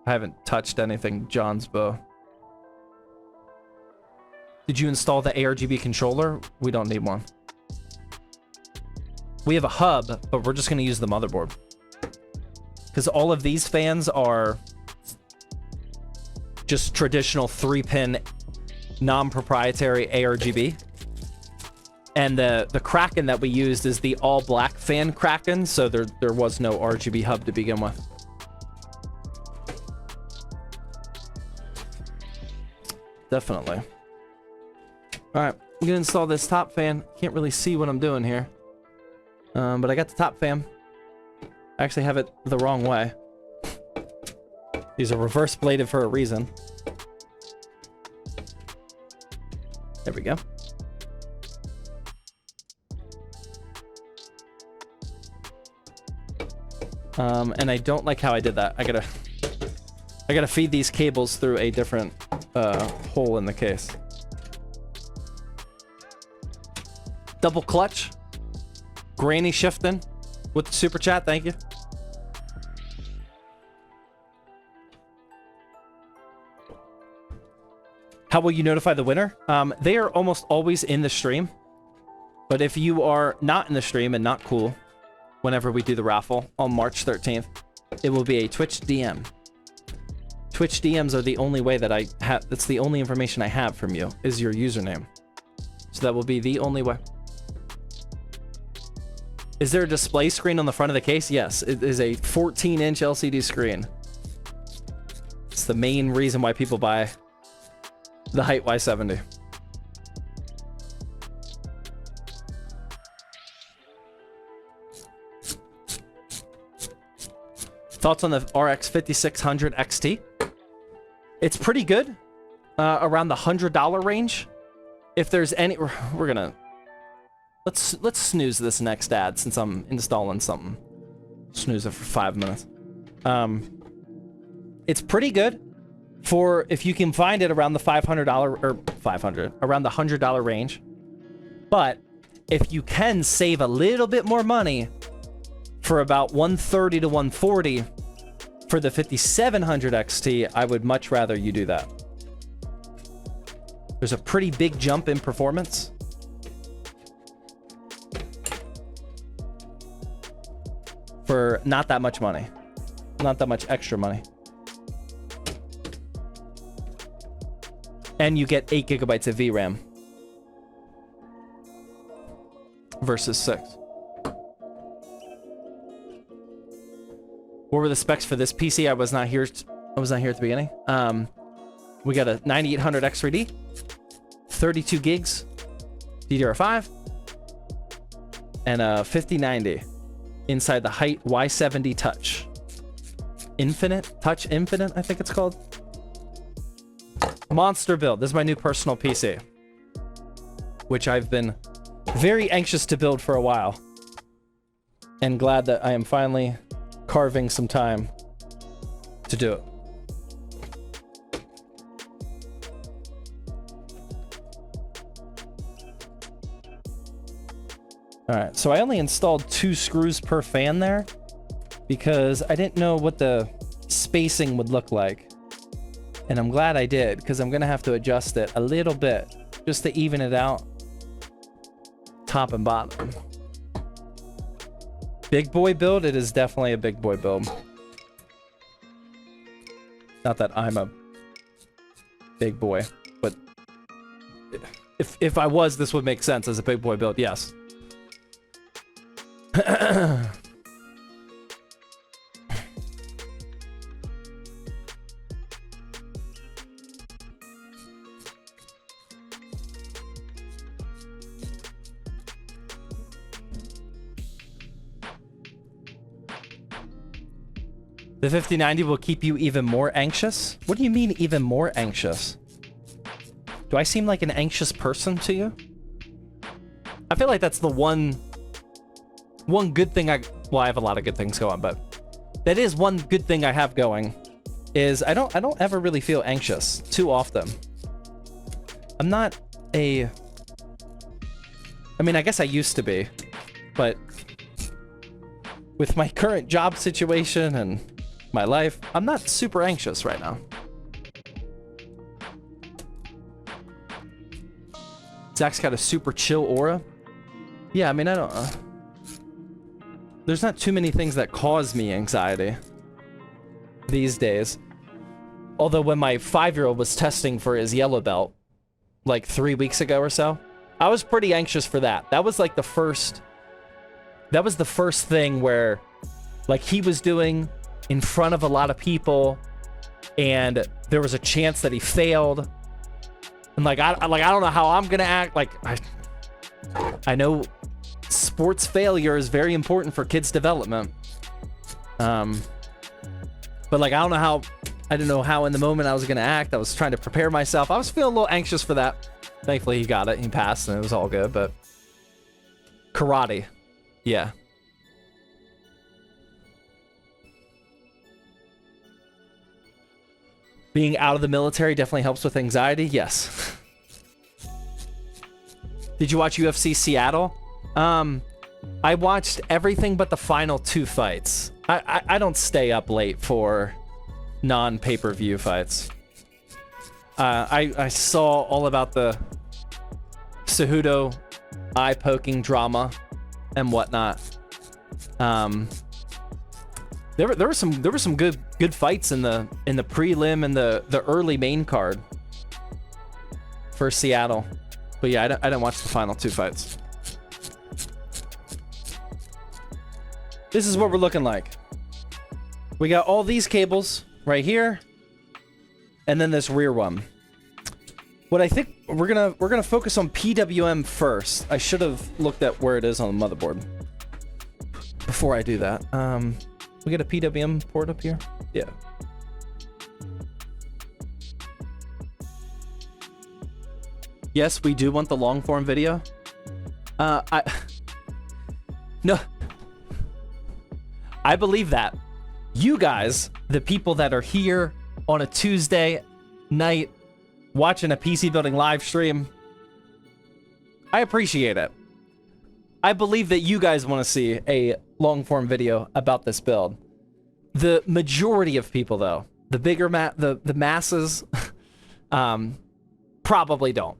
A: I haven't touched anything John's Bow. Did you install the ARGB controller? We don't need one. We have a hub, but we're just going to use the motherboard. Because all of these fans are just traditional 3-pin non-proprietary ARGB. And the Kraken that we used is the all-black fan Kraken, so there was no RGB hub to begin with. Definitely. Alright, I'm gonna install this top fan. Can't really see what I'm doing here. But I got the top fan. I actually have it the wrong way. These are reverse bladed for a reason. There we go. And I don't like how I did that. I gotta feed these cables through a different hole in the case. Double clutch. Granny shifting with the super chat. Thank you. How will you notify the winner? They are almost always in the stream. But if you are not in the stream and not cool, whenever we do the raffle on March 13th, it will be a Twitch DM. Twitch DMs are the only way that I have. That's the only information I have from you is your username. So that will be the only way. Is there a display screen on the front of the case? Yes, it is a 14-inch LCD screen. It's the main reason why people buy the Hyte Y70. Thoughts on the RX 5600 XT? It's pretty good. Around the $100 range. If there's any... We're gonna... Let's snooze this next ad since I'm installing something. Snooze it for 5 minutes. It's pretty good for if you can find it around the $500 or around the $100 range. But if you can save a little bit more money for about $130 to $140 for the 5700 XT, I would much rather you do that. There's a pretty big jump in performance. For not that much money. Not that much extra money. And you get 8 gigabytes of VRAM. Versus 6. What were the specs for this PC? I was not here at the beginning. We got a 9800X3D, 32 gigs, DDR5, and a 5090 inside the Hyte Y70 Touch Infinite, Touch Infinite, I think it's called. Monster build. This is my new personal PC, which I've been very anxious to build for a while, and glad that I am finally carving some time to do it. All right, so I only installed 2 screws per fan there because I didn't know what the spacing would look like. And I'm glad I did, because I'm gonna have to adjust it a little bit just to even it out, top and bottom. Big boy build, it is definitely a big boy build. Not that I'm a big boy, but if I was, this would make sense as a big boy build, yes. The 5090 will keep you even more anxious? What do you mean even more anxious? Do I seem like an anxious person to you? I feel like that's the one good thing well, I have a lot of good things going, but that is one good thing I have going, is I don't ever really feel anxious too often. I'm not I mean, I guess I used to be, but with my current job situation and my life, I'm not super anxious right now. Zach's got a super chill aura. Yeah, I mean, I don't there's not too many things that cause me anxiety these days. Although when my 5-year-old was testing for his yellow belt like 3 weeks ago or so, I was pretty anxious for that. That was like the first thing where like he was doing in front of a lot of people, and there was a chance that he failed. And like I don't know how I'm gonna act. Like I know sports failure is very important for kids' development. But like I didn't know how in the moment I was gonna act. I was trying to prepare myself. I was feeling a little anxious for that. Thankfully he got it. He passed and it was all good. But karate, yeah. Being out of the military definitely helps with anxiety. Yes. Did you watch UFC Seattle? I watched everything but the final 2 fights. I don't stay up late for non-pay-per-view fights. I saw all about the Cejudo eye-poking drama and whatnot. There were some good fights in the prelim and the early main card for Seattle, but yeah, I didn't watch the final 2 fights. This is what we're looking like. We got all these cables right here, and then this rear one. What I think we're gonna focus on PWM first. I should have looked at where it is on the motherboard before I do that. We get a PWM port up here? Yeah. Yes, we do want the long form video. No. I believe that. You guys, the people that are here on a Tuesday night watching a PC building live stream, I appreciate it. I believe that you guys want to see a long form video about this build. The majority of people, though, the bigger the masses, probably don't.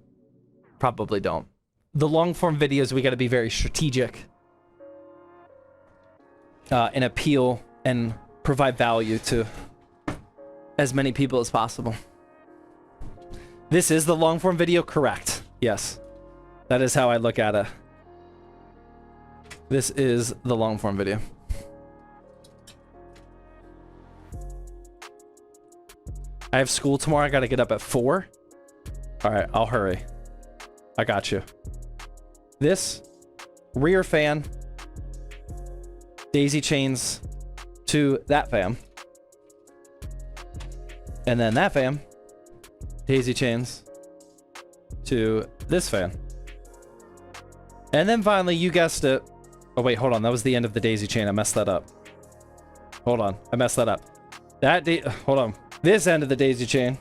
A: Probably don't. The long form videos, we got to be very strategic and appeal and provide value to as many people as possible. This is the long form video, correct? Yes, that is how I look at it. This is the long form video. I have school tomorrow. I gotta get up at 4. All right, I'll hurry. I got you. This rear fan daisy chains to that fan. And then that fan daisy chains to this fan. And then finally, you guessed it. Oh, wait, hold on. That was the end of the daisy chain. I messed that up. Hold on. I messed that up. Hold on. This end of the daisy chain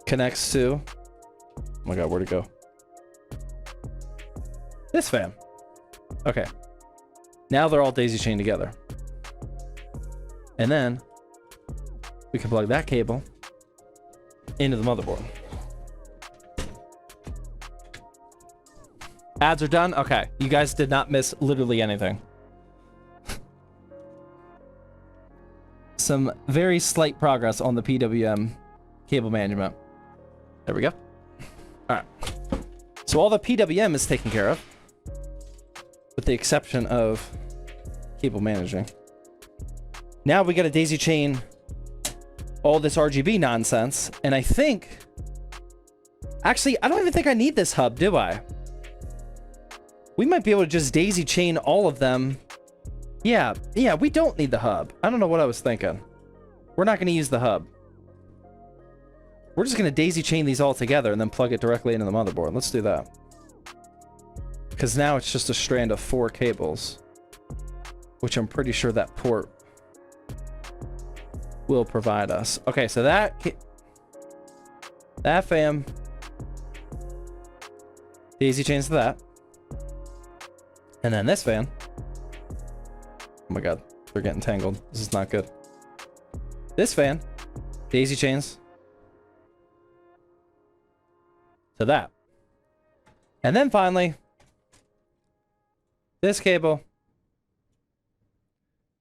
A: connects to... Oh my god, where'd it go? This fan. Okay. Now they're all daisy chained together. And then we can plug that cable into the motherboard. Ads are done? Okay. You guys did not miss literally anything. Some very slight progress on the PWM cable management. There we go. All right. So all the PWM is taken care of, with the exception of cable managing. Now we got to daisy chain all this RGB nonsense, and I think... Actually, I don't even think I need this hub, do I? We might be able to just daisy chain all of them. Yeah, we don't need the hub. I don't know what I was thinking. We're not going to use the hub. We're just going to daisy chain these all together and then plug it directly into the motherboard. Let's do that. Because now it's just a strand of 4 cables, which I'm pretty sure that port will provide us. Okay, so that fam daisy chains to that. And then this fan. Oh my god, they're getting tangled. This is not good. This fan daisy chains to that. And then finally, this cable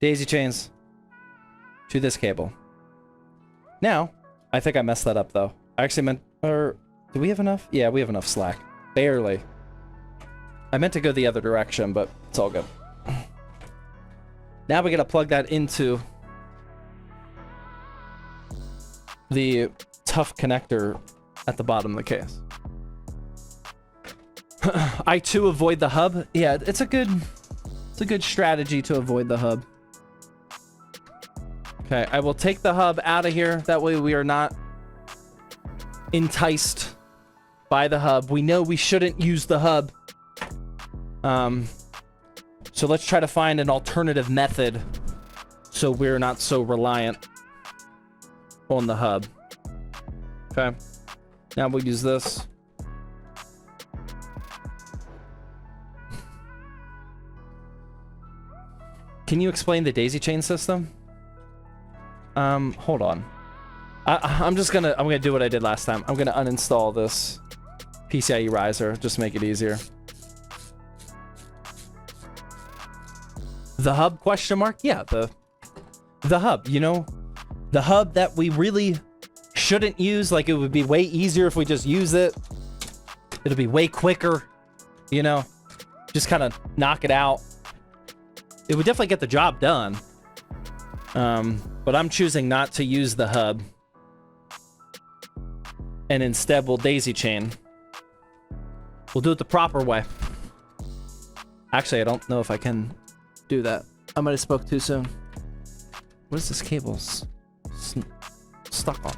A: daisy chains to this cable. Now, I think I messed that up though. I actually meant, or do we have enough? Yeah, we have enough slack. Barely. I meant to go the other direction, but it's all good. Now we gotta plug that into the tough connector at the bottom of the case. I too avoid the hub. Yeah, it's a good strategy to avoid the hub. Okay, I will take the hub out of here. That way we are not enticed by the hub. We know we shouldn't use the hub. So let's try to find an alternative method so we're not so reliant on the hub. Okay. Now we'll use this. Can you explain the daisy chain system? Hold on. I'm gonna do what I did last time. I'm gonna uninstall this PCIe riser, just make it easier. The hub question mark? Yeah, the hub, you know, the hub that we really shouldn't use. Like, it would be way easier if we just use it. It'll be way quicker, you know, just kind of knock it out. It would definitely get the job done. But I'm choosing not to use the hub. And instead we'll daisy chain. We'll do it the proper way. Actually, I don't know if I can do that. I might have spoke too soon. What is this cable stuck on?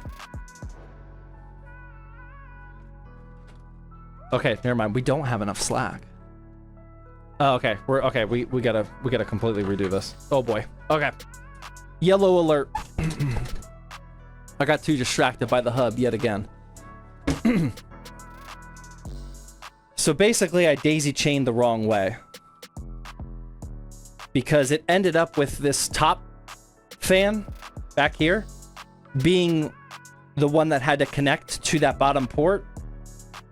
A: Okay, never mind. We don't have enough slack. Oh, okay. We gotta completely redo this. Oh boy. Okay. Yellow alert. I got too distracted by the hub yet again. So basically, I daisy chained the wrong way, because it ended up with this top fan back here being the one that had to connect to that bottom port,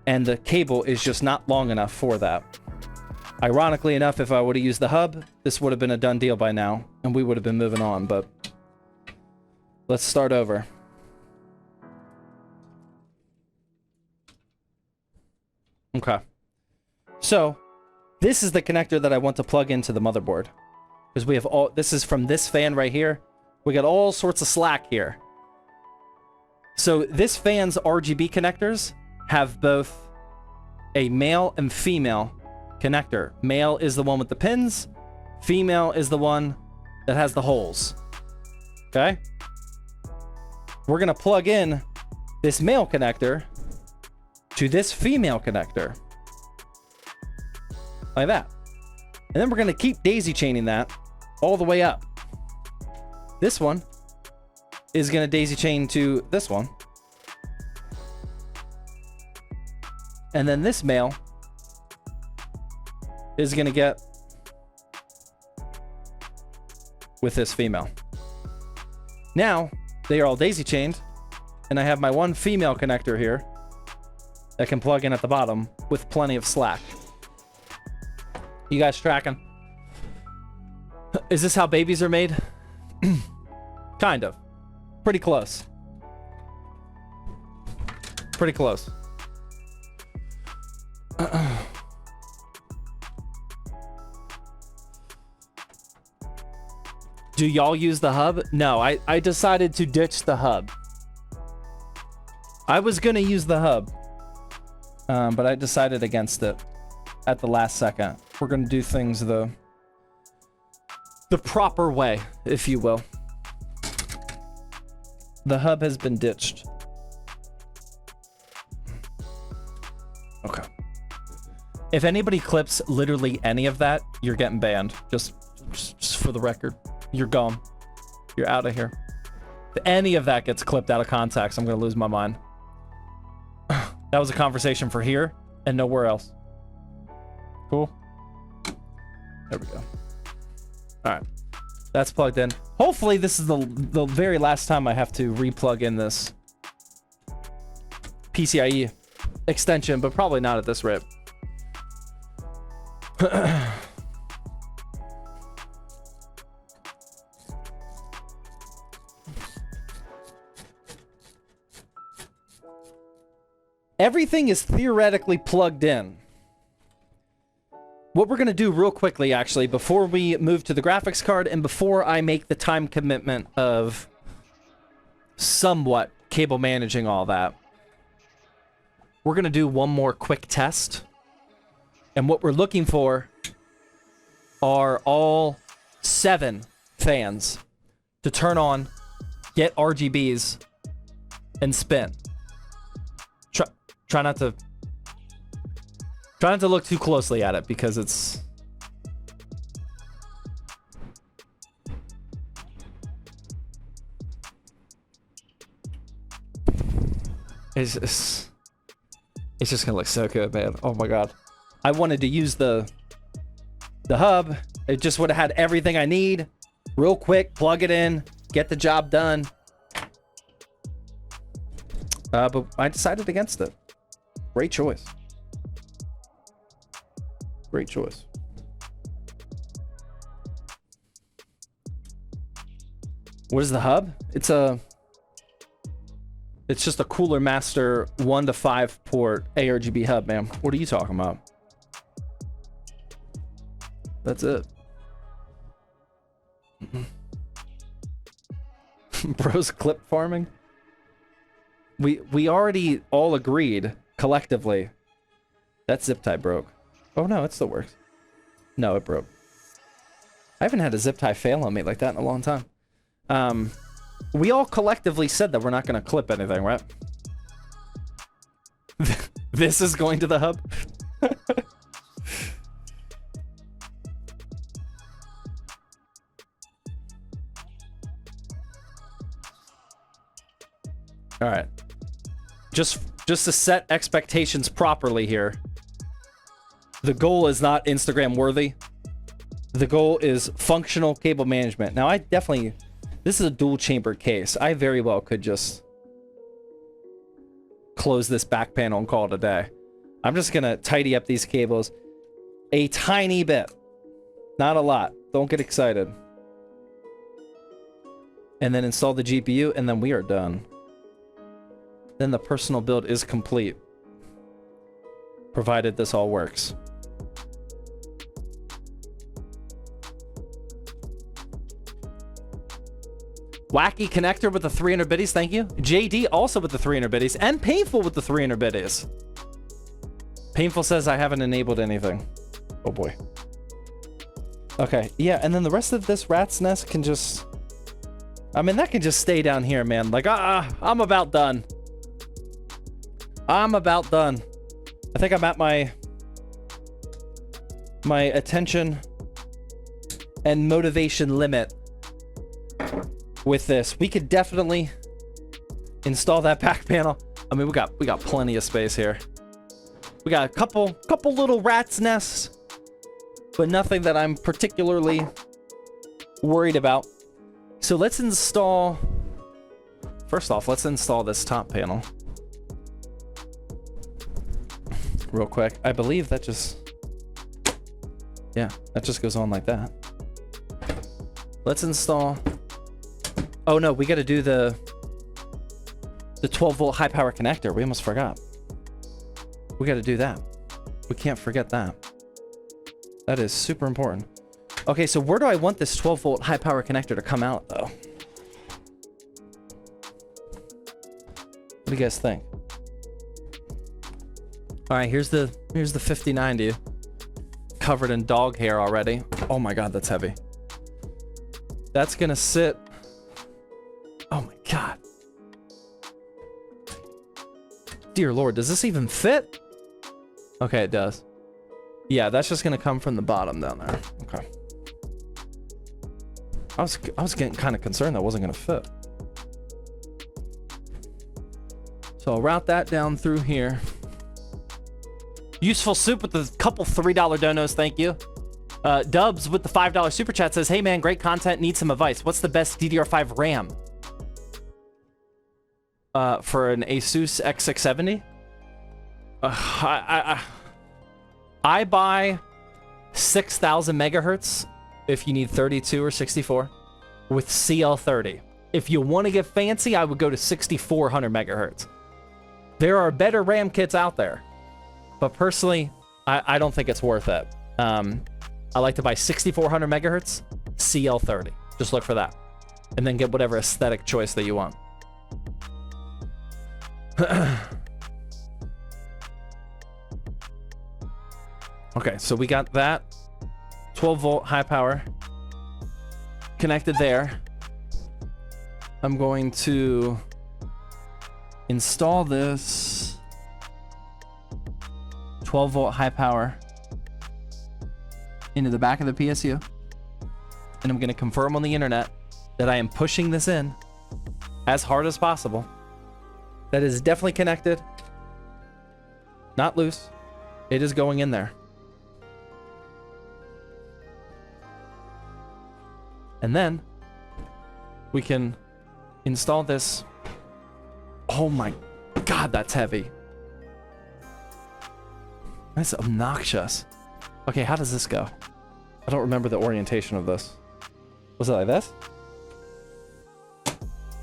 A: and the cable is just not long enough for that. Ironically enough, if I would have used the hub, this would have been a done deal by now, and we would have been moving on, but let's start over. Okay. So, this is the connector that I want to plug into the motherboard. Because we have all... This is from this fan right here. We got all sorts of slack here. So this fan's RGB connectors have both a male and female connector. Male is the one with the pins. Female is the one that has the holes. Okay? We're going to plug in this male connector to this female connector. Like that. And then we're going to keep daisy chaining that all the way up. This one is going to daisy chain to this one. And then this male is going to get with this female. Now, they are all daisy chained, and I have my one female connector here that can plug in at the bottom with plenty of slack. You guys tracking? Is this how babies are made? Kind of. Pretty close. Pretty close. Do y'all use the hub? No, I decided to ditch the hub. I was gonna use the hub, but I decided against it at the last second. We're gonna do things the proper way, if you will. The hub has been ditched. Okay. If anybody clips literally any of that, you're getting banned. Just for the record. You're gone. You're out of here. If any of that gets clipped out of context, I'm going to lose my mind. That was a conversation for here and nowhere else. Cool. There we go. All right. That's plugged in. Hopefully this is the very last time I have to re-plug in this PCIe extension, but probably not at this rate. Everything is theoretically plugged in. What we're going to do real quickly, actually, before we move to the graphics card and before I make the time commitment of somewhat cable managing all that, we're going to do one more quick test. And what we're looking for are all 7 fans to turn on, get RGBs, and spin. Try not to look too closely at it because it's just gonna look so good, man. Oh my god. I wanted to use the hub. It just would have had everything I need. Real quick, plug it in, get the job done. But I decided against it. Great choice. Great choice. What is the hub? It's just a Cooler Master 1 to 5 port ARGB hub, man. What are you talking about? That's it. Bros clip farming? We already all agreed collectively that zip tie broke. Oh no, it still works. No, it broke. I haven't had a zip tie fail on me like that in a long time. We all collectively said that we're not going to clip anything, right? This is going to the hub. All right. Just to set expectations properly here. The goal is not Instagram worthy. The goal is functional cable management. Now, this is a dual chambered case. I very well could just close this back panel and call it a day. I'm just going to tidy up these cables a tiny bit. Not a lot. Don't get excited. And then install the GPU, and then we are done. Then the personal build is complete. Provided this all works. Wacky Connector with the 300 biddies, thank you. JD also with the 300 biddies, and Painful with the 300 biddies. Painful says I haven't enabled anything. Oh boy. Okay, yeah, and then the rest of this rat's nest can just... I mean, that can just stay down here, man. Like, I'm about done. I'm about done. I think I'm at my attention and motivation limit with this. We could definitely install that back panel. I mean, we got plenty of space here. We got a couple little rat's nests, but nothing that I'm particularly worried about. So let's install... First off, let's install this top panel. Real quick. I believe that just... Yeah, that just goes on like that. Let's install... Oh no, we gotta do the 12 volt high power connector. We almost forgot. We gotta do that. We can't forget that. That is super important. Okay, so where do I want this 12 volt high power connector to come out though? What do you guys think? All right, here's the 5090 covered in dog hair already. Oh my god, that's heavy. That's gonna sit... Oh my god. Dear lord, does this even fit? Okay, it does. Yeah, that's just gonna come from the bottom down there. Okay. I was getting kind of concerned that wasn't gonna fit. So I'll route that down through here. Useful Soup with the couple $3 donos, thank you. Dubs with the $5 super chat says, hey man, great content, need some advice. What's the best DDR5 RAM? For an Asus X670? I buy 6,000 megahertz if you need 32 or 64 with CL30. If you want to get fancy, I would go to 6,400 megahertz. There are better RAM kits out there, but personally, I don't think it's worth it. I like to buy 6,400 megahertz, CL30. Just look for that. And then get whatever aesthetic choice that you want. Okay, so we got that 12 volt high power connected there. I'm going to install this 12 volt high power into the back of the PSU. And I'm going to confirm on the internet that I am pushing this in as hard as possible. That is definitely connected. Not loose. It is going in there. And then we can install this. Oh my god, that's heavy. That's obnoxious. Okay, how does this go? I don't remember the orientation of this. Was it like this?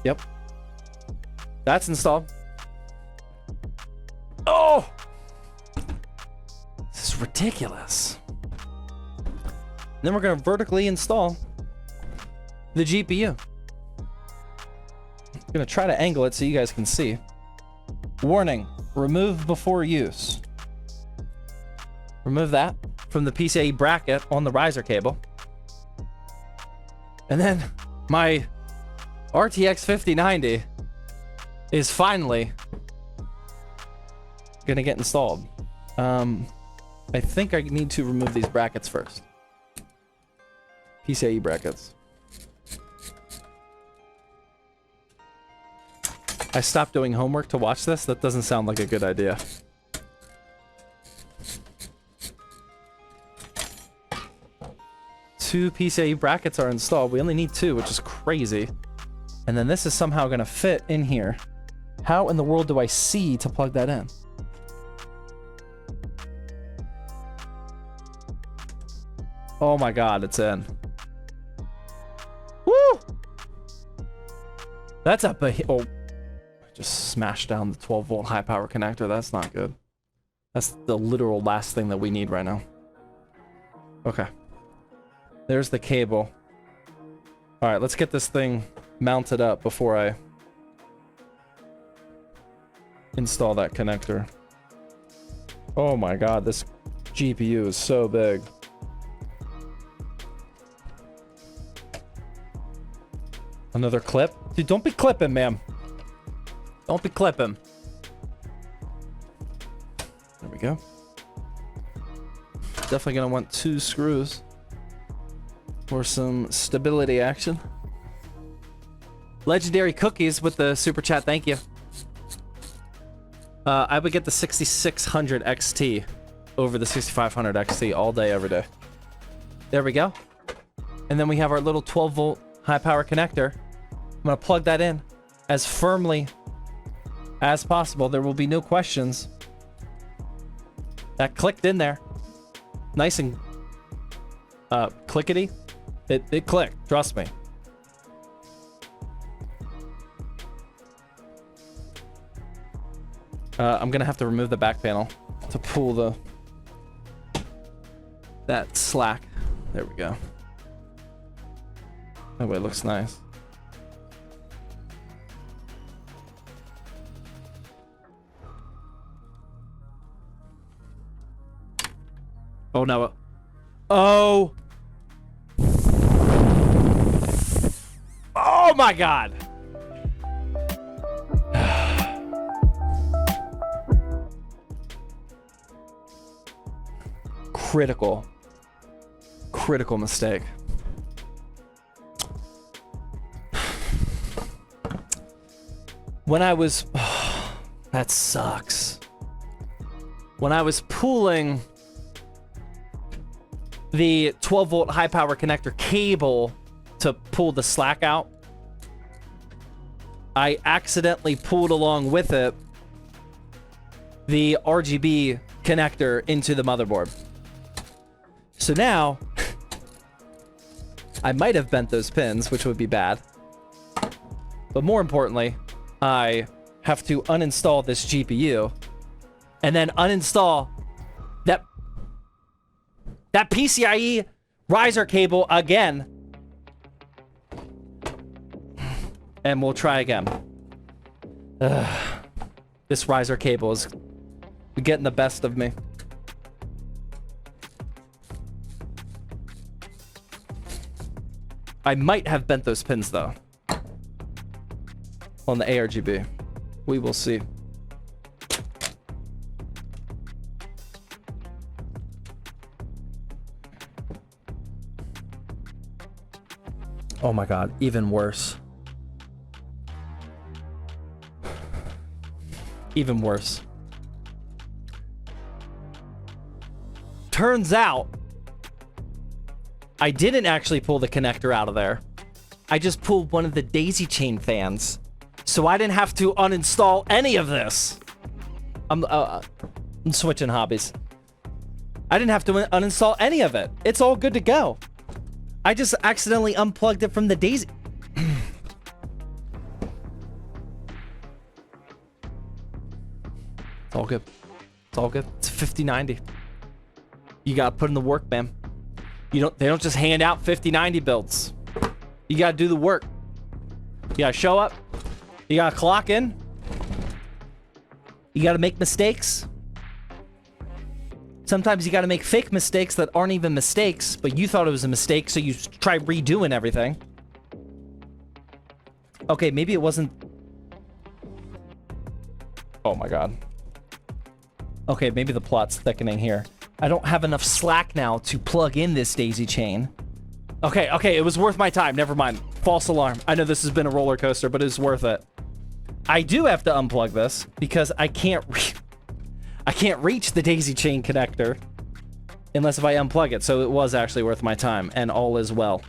A: Yep. That's installed. Oh! This is ridiculous. Then we're going to vertically install the GPU. I'm going to try to angle it so you guys can see. Warning, remove before use. Remove that from the PCIe bracket on the riser cable. And then my RTX 5090 is finally going to get installed. I think I need to remove these brackets first. PCIe brackets. I stopped doing homework to watch this. That doesn't sound like a good idea. Two PCIe brackets are installed. We only need two, which is crazy. And then this is somehow going to fit in here. How in the world do I see to plug that in? Oh my god, it's in. Woo! That's a big... Oh. Just smashed down the 12 volt high power connector. That's not good. That's the literal last thing that we need right now. Okay. There's the cable. Alright, let's get this thing mount it up before I install that connector. Oh my god, this GPU is so big. Another clip? Dude, don't be clipping, ma'am. Don't be clipping. There we go. Definitely gonna want 2 screws for some stability action. Legendary Cookies with the super chat, thank you. I would get the 6600 XT over the 6500 XT all day, every day. There we go. And then we have our little 12 volt high power connector. I'm gonna plug that in as firmly as possible. There will be no questions. That clicked in there. Nice and clickety. It clicked, trust me. I'm gonna have to remove the back panel to pull that slack. There we go. That way it looks nice. Oh no. Oh. Oh my god. Critical mistake. When I was, that sucks. When I was pulling the 12 volt high power connector cable to pull the slack out, I accidentally pulled along with it the RGB connector into the motherboard. So now I might have bent those pins, which would be bad. But more importantly, I have to uninstall this GPU and then uninstall that PCIe riser cable again. And we'll try again. This riser cable is getting the best of me. I might have bent those pins though on the ARGB. We will see. Oh my god, even worse. Even worse. Turns out I didn't actually pull the connector out of there. I just pulled one of the daisy chain fans. So I didn't have to uninstall any of this. I'm switching hobbies. I didn't have to uninstall any of it. It's all good to go. I just accidentally unplugged it from the daisy. It's all good. It's all good. It's 5090. You gotta put in the work, man. They don't just hand out 5090 builds. You gotta do the work. You gotta show up. You gotta clock in. You gotta make mistakes. Sometimes you gotta make fake mistakes that aren't even mistakes, but you thought it was a mistake, so you try redoing everything. Okay, maybe it wasn't... Oh my god. Okay, maybe the plot's thickening here. I don't have enough slack now to plug in this daisy chain. Okay, it was worth my time. Never mind. False alarm. I know this has been a roller coaster, but it's worth it. I do have to unplug this because I can't reach the daisy chain connector unless if I unplug it. So it was actually worth my time, and all is well.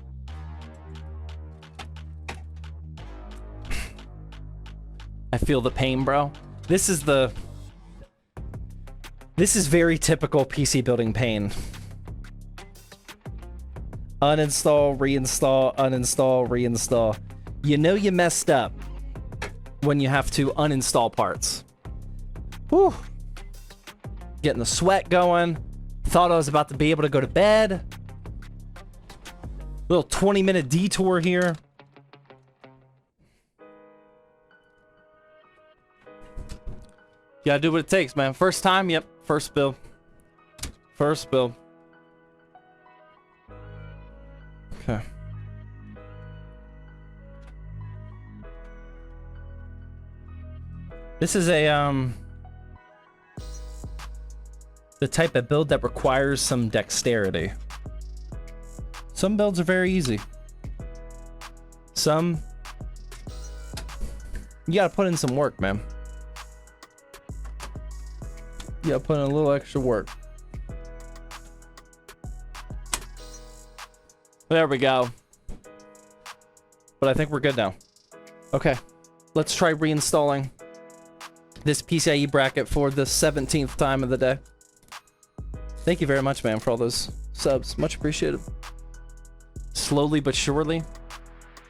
A: I feel the pain, bro. This is very typical PC building pain. Uninstall, reinstall, uninstall, reinstall. You know you messed up when you have to uninstall parts. Whew. Getting the sweat going. Thought I was about to be able to go to bed. Little 20-minute detour here. You gotta do what it takes, man. First time, yep. First build. First build. Okay. This is a, the type of build that requires some dexterity. Some builds are very easy. Some, you gotta put in some work, man. You gotta put in a little extra work. There we go. But I think we're good now. Okay, let's try reinstalling this PCIe bracket for the 17th time of the day. Thank you very much, man, for all those subs. Much appreciated. Slowly but surely.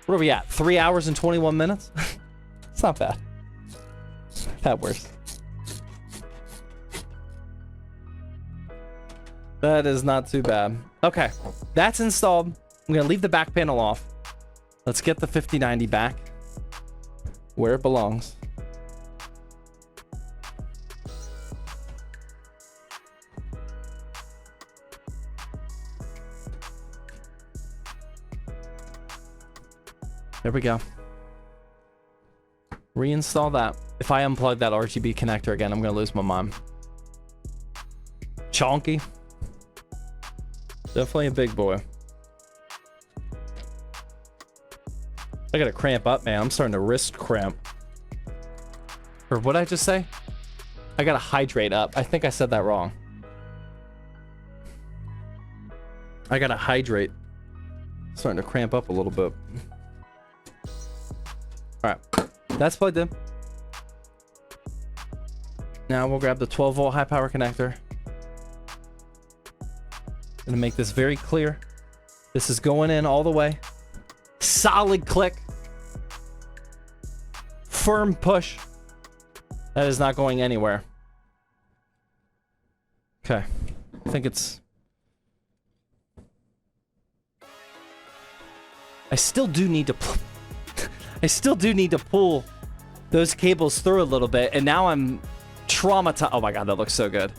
A: What are we at? 3 hours and 21 minutes? It's not bad. That works. That is not too bad. Okay, that's installed. I'm gonna leave the back panel off. Let's get the 5090 back where it belongs. There we go. Reinstall that. If I unplug that RGB connector again, I'm gonna lose my mind. Chonky. Definitely a big boy. I gotta cramp up, man. I'm starting to wrist cramp. Or what did I just say? I gotta hydrate up. I think I said that wrong. I gotta hydrate. Starting to cramp up a little bit. Alright, that's plugged in. Now we'll grab the 12 volt high power connector. Gonna make this very clear. This is going in all the way. Solid click. Firm push. That is not going anywhere. Okay, I think it's... I still do need to pull those cables through a little bit, and now I'm traumatized. Oh my god, that looks so good.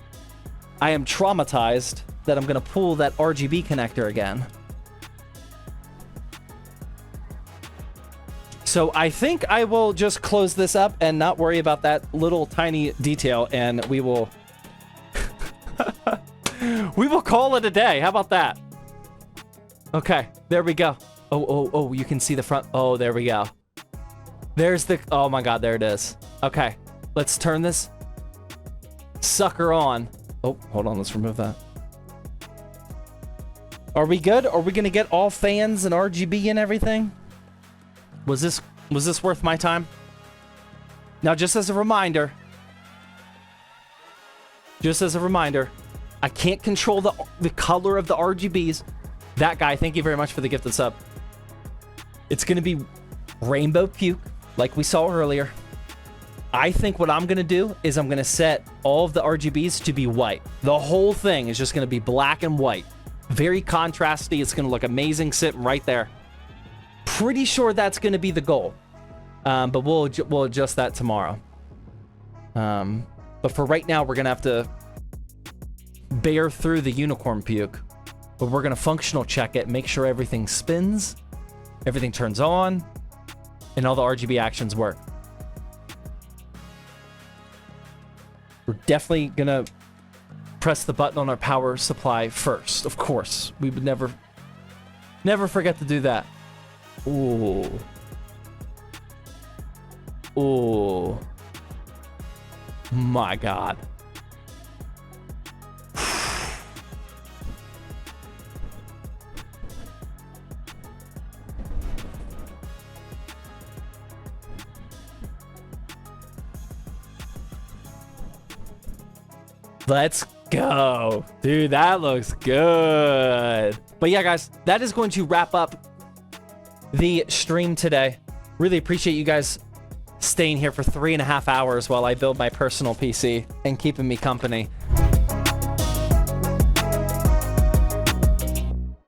A: I am traumatized that I'm gonna pull that RGB connector again. So I think I will just close this up and not worry about that little tiny detail, and we will we will call it a day. How about that? Okay, there we go. Oh, you can see the front. Oh, there we go. There's the, oh my god, there it is. Okay, let's turn this sucker on. Oh, hold on, let's remove that. Are we good? Are we gonna get all fans and RGB and everything? Was this worth my time? Now, just as a reminder, I can't control the color of the RGBs. That guy, thank you very much for the gifted sub. It's gonna be rainbow puke, like we saw earlier. I think what I'm gonna do is I'm gonna set all of the RGBs to be white. The whole thing is just gonna be black and white. Very contrasty. It's gonna look amazing sitting right there. Pretty sure that's gonna be the goal. But we'll adjust that tomorrow. But for right now, we're gonna have to bear through the unicorn puke. But we're gonna functional check it, make sure everything spins, everything turns on, and all the RGB actions work. We're definitely gonna press the button on our power supply first, of course. We would never forget to do that. Ooh. Ooh. My god. Let's go. Dude, that looks good. But yeah, guys, that is going to wrap up the stream today. Really appreciate you guys staying here for 3.5 hours while I build my personal PC and keeping me company.